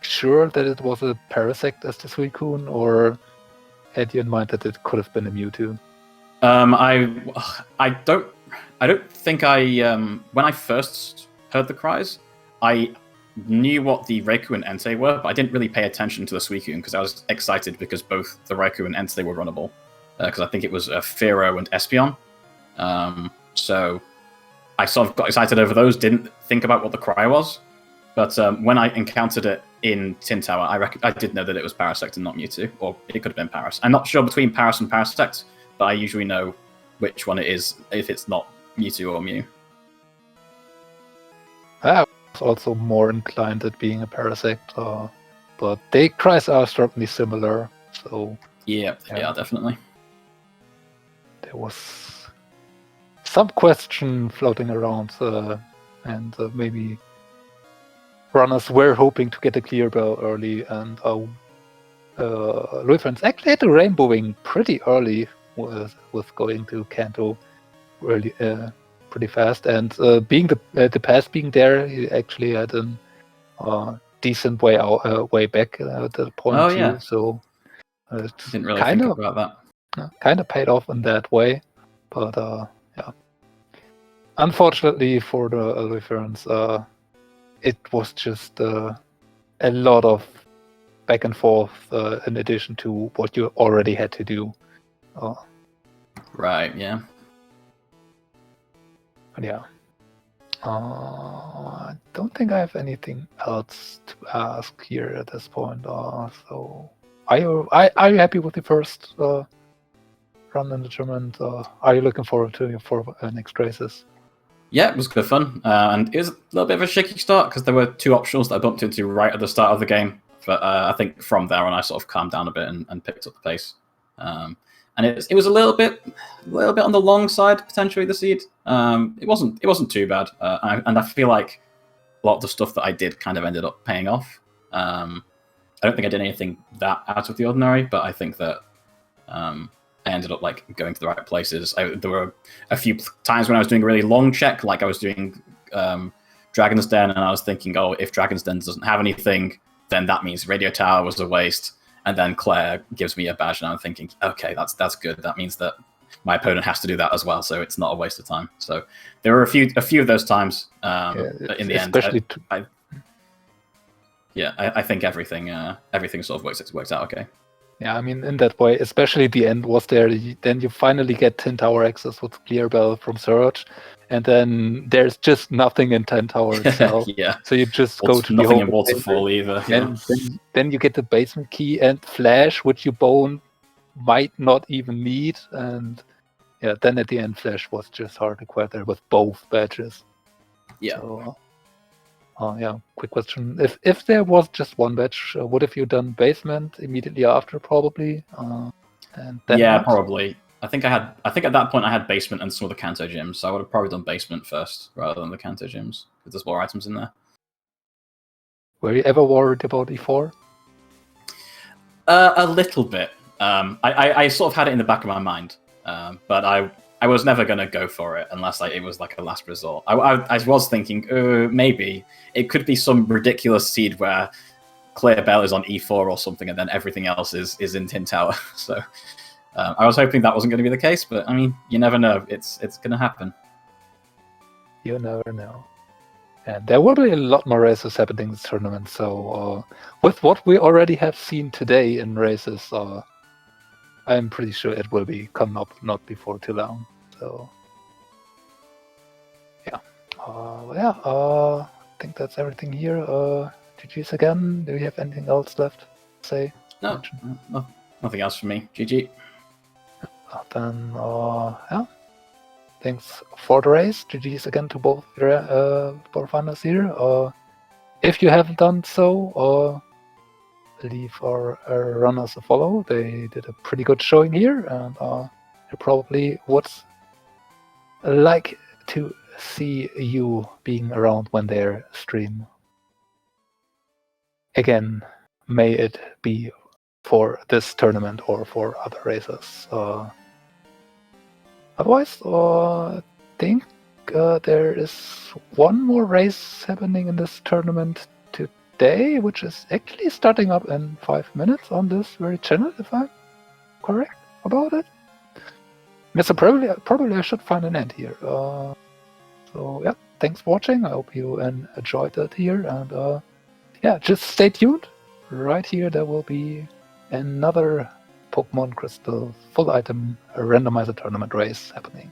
sure that it was a Parasect as the Suicune, or had you in mind that it could have been a Mewtwo? I don't think when I first heard the cries, I knew what the Raikou and Entei were, but I didn't really pay attention to the Suicune because I was excited because both the Raikou and Entei were runnable. Because I think it was Fearow and Espeon. So I sort of got excited over those, didn't think about what the cry was. But when I encountered it in Tin Tower, I did know that it was Parasect and not Mewtwo, or it could have been Paras. I'm not sure between Paras and Parasect, but I usually know which one it is if it's not Mewtwo or Mew. I was also more inclined at being a Parasect, but the cries are certainly similar. So yeah, definitely. There was some question floating around, and maybe runners were hoping to get a clear bell early, and Luiferns actually had the rainbowing pretty early with going to Kanto really pretty fast, and being the pass being there, he actually had a decent way back at that point too. Yeah. So didn't really think about that. Kind of paid off in that way, but yeah. Unfortunately for the Luiferns, it was just a lot of back and forth in addition to what you already had to do. Right, yeah. Yeah. I don't think I have anything else to ask here at this point. So, are you happy with the first run in the tournament? Are you looking forward to for next races? Yeah, it was good fun, and it was a little bit of a shaky start because there were 2 optionals that I bumped into right at the start of the game. But I think from there on, I sort of calmed down a bit and picked up the pace. And it was a little bit on the long side potentially the seed. It wasn't too bad, and I feel like a lot of the stuff that I did kind of ended up paying off. I don't think I did anything that out of the ordinary, but I think that I ended up like going to the right places. There were a few times when I was doing a really long check, like I was doing Dragon's Den, and I was thinking, oh, if Dragon's Den doesn't have anything, then that means Radio Tower was a waste. And then Claire gives me a badge, and I'm thinking, okay, that's good. That means that my opponent has to do that as well, so it's not a waste of time. So there were a few of those times. But in the end, I think everything sort of works out okay. Yeah, I mean, in that way, especially the end was there. Then you finally get 10 tower access with Clear Bell from Surge, and then there's just nothing in 10 tower itself. Yeah. So you just go to nothing the in Waterfall either. And then you get the basement key and Flash, which you might not even need. And yeah, then at the end, Flash was just hard to acquire there with both badges. Yeah. So, quick question. If there was just one badge, would have you done basement immediately after, probably? And then probably. I think at that point I had basement and some of the Kanto gyms, so I would have probably done basement first rather than the Kanto gyms, because there's more items in there. Were you ever worried about E4? A little bit. I sort of had it in the back of my mind, but I was never going to go for it unless it was like a last resort. I was thinking, maybe it could be some ridiculous seed where Clear Bell is on E4 or something, and then everything else is in Tin Tower. So I was hoping that wasn't going to be the case, but I mean, you never know. It's going to happen. You never know. And there will be a lot more races happening this tournament. So with what we already have seen today in races, I'm pretty sure it will be coming up not before too long. So yeah, I think that's everything here. GG's again. Do you have anything else left to say? No, nothing else for me. GG. Then thanks for the race. GG's again to both runners here. If you haven't done so, leave our runners a follow. They did a pretty good showing here, and you probably would like to see you being around when they stream. Again, may it be for this tournament or for other races. Otherwise, I think there is one more race happening in this tournament today, which is actually starting up in 5 minutes on this very channel, if I'm correct about it. Yeah, so probably I should find an end here. So yeah, thanks for watching. I hope you enjoyed it here, and just stay tuned. Right here, there will be another Pokemon Crystal full item randomizer tournament race happening.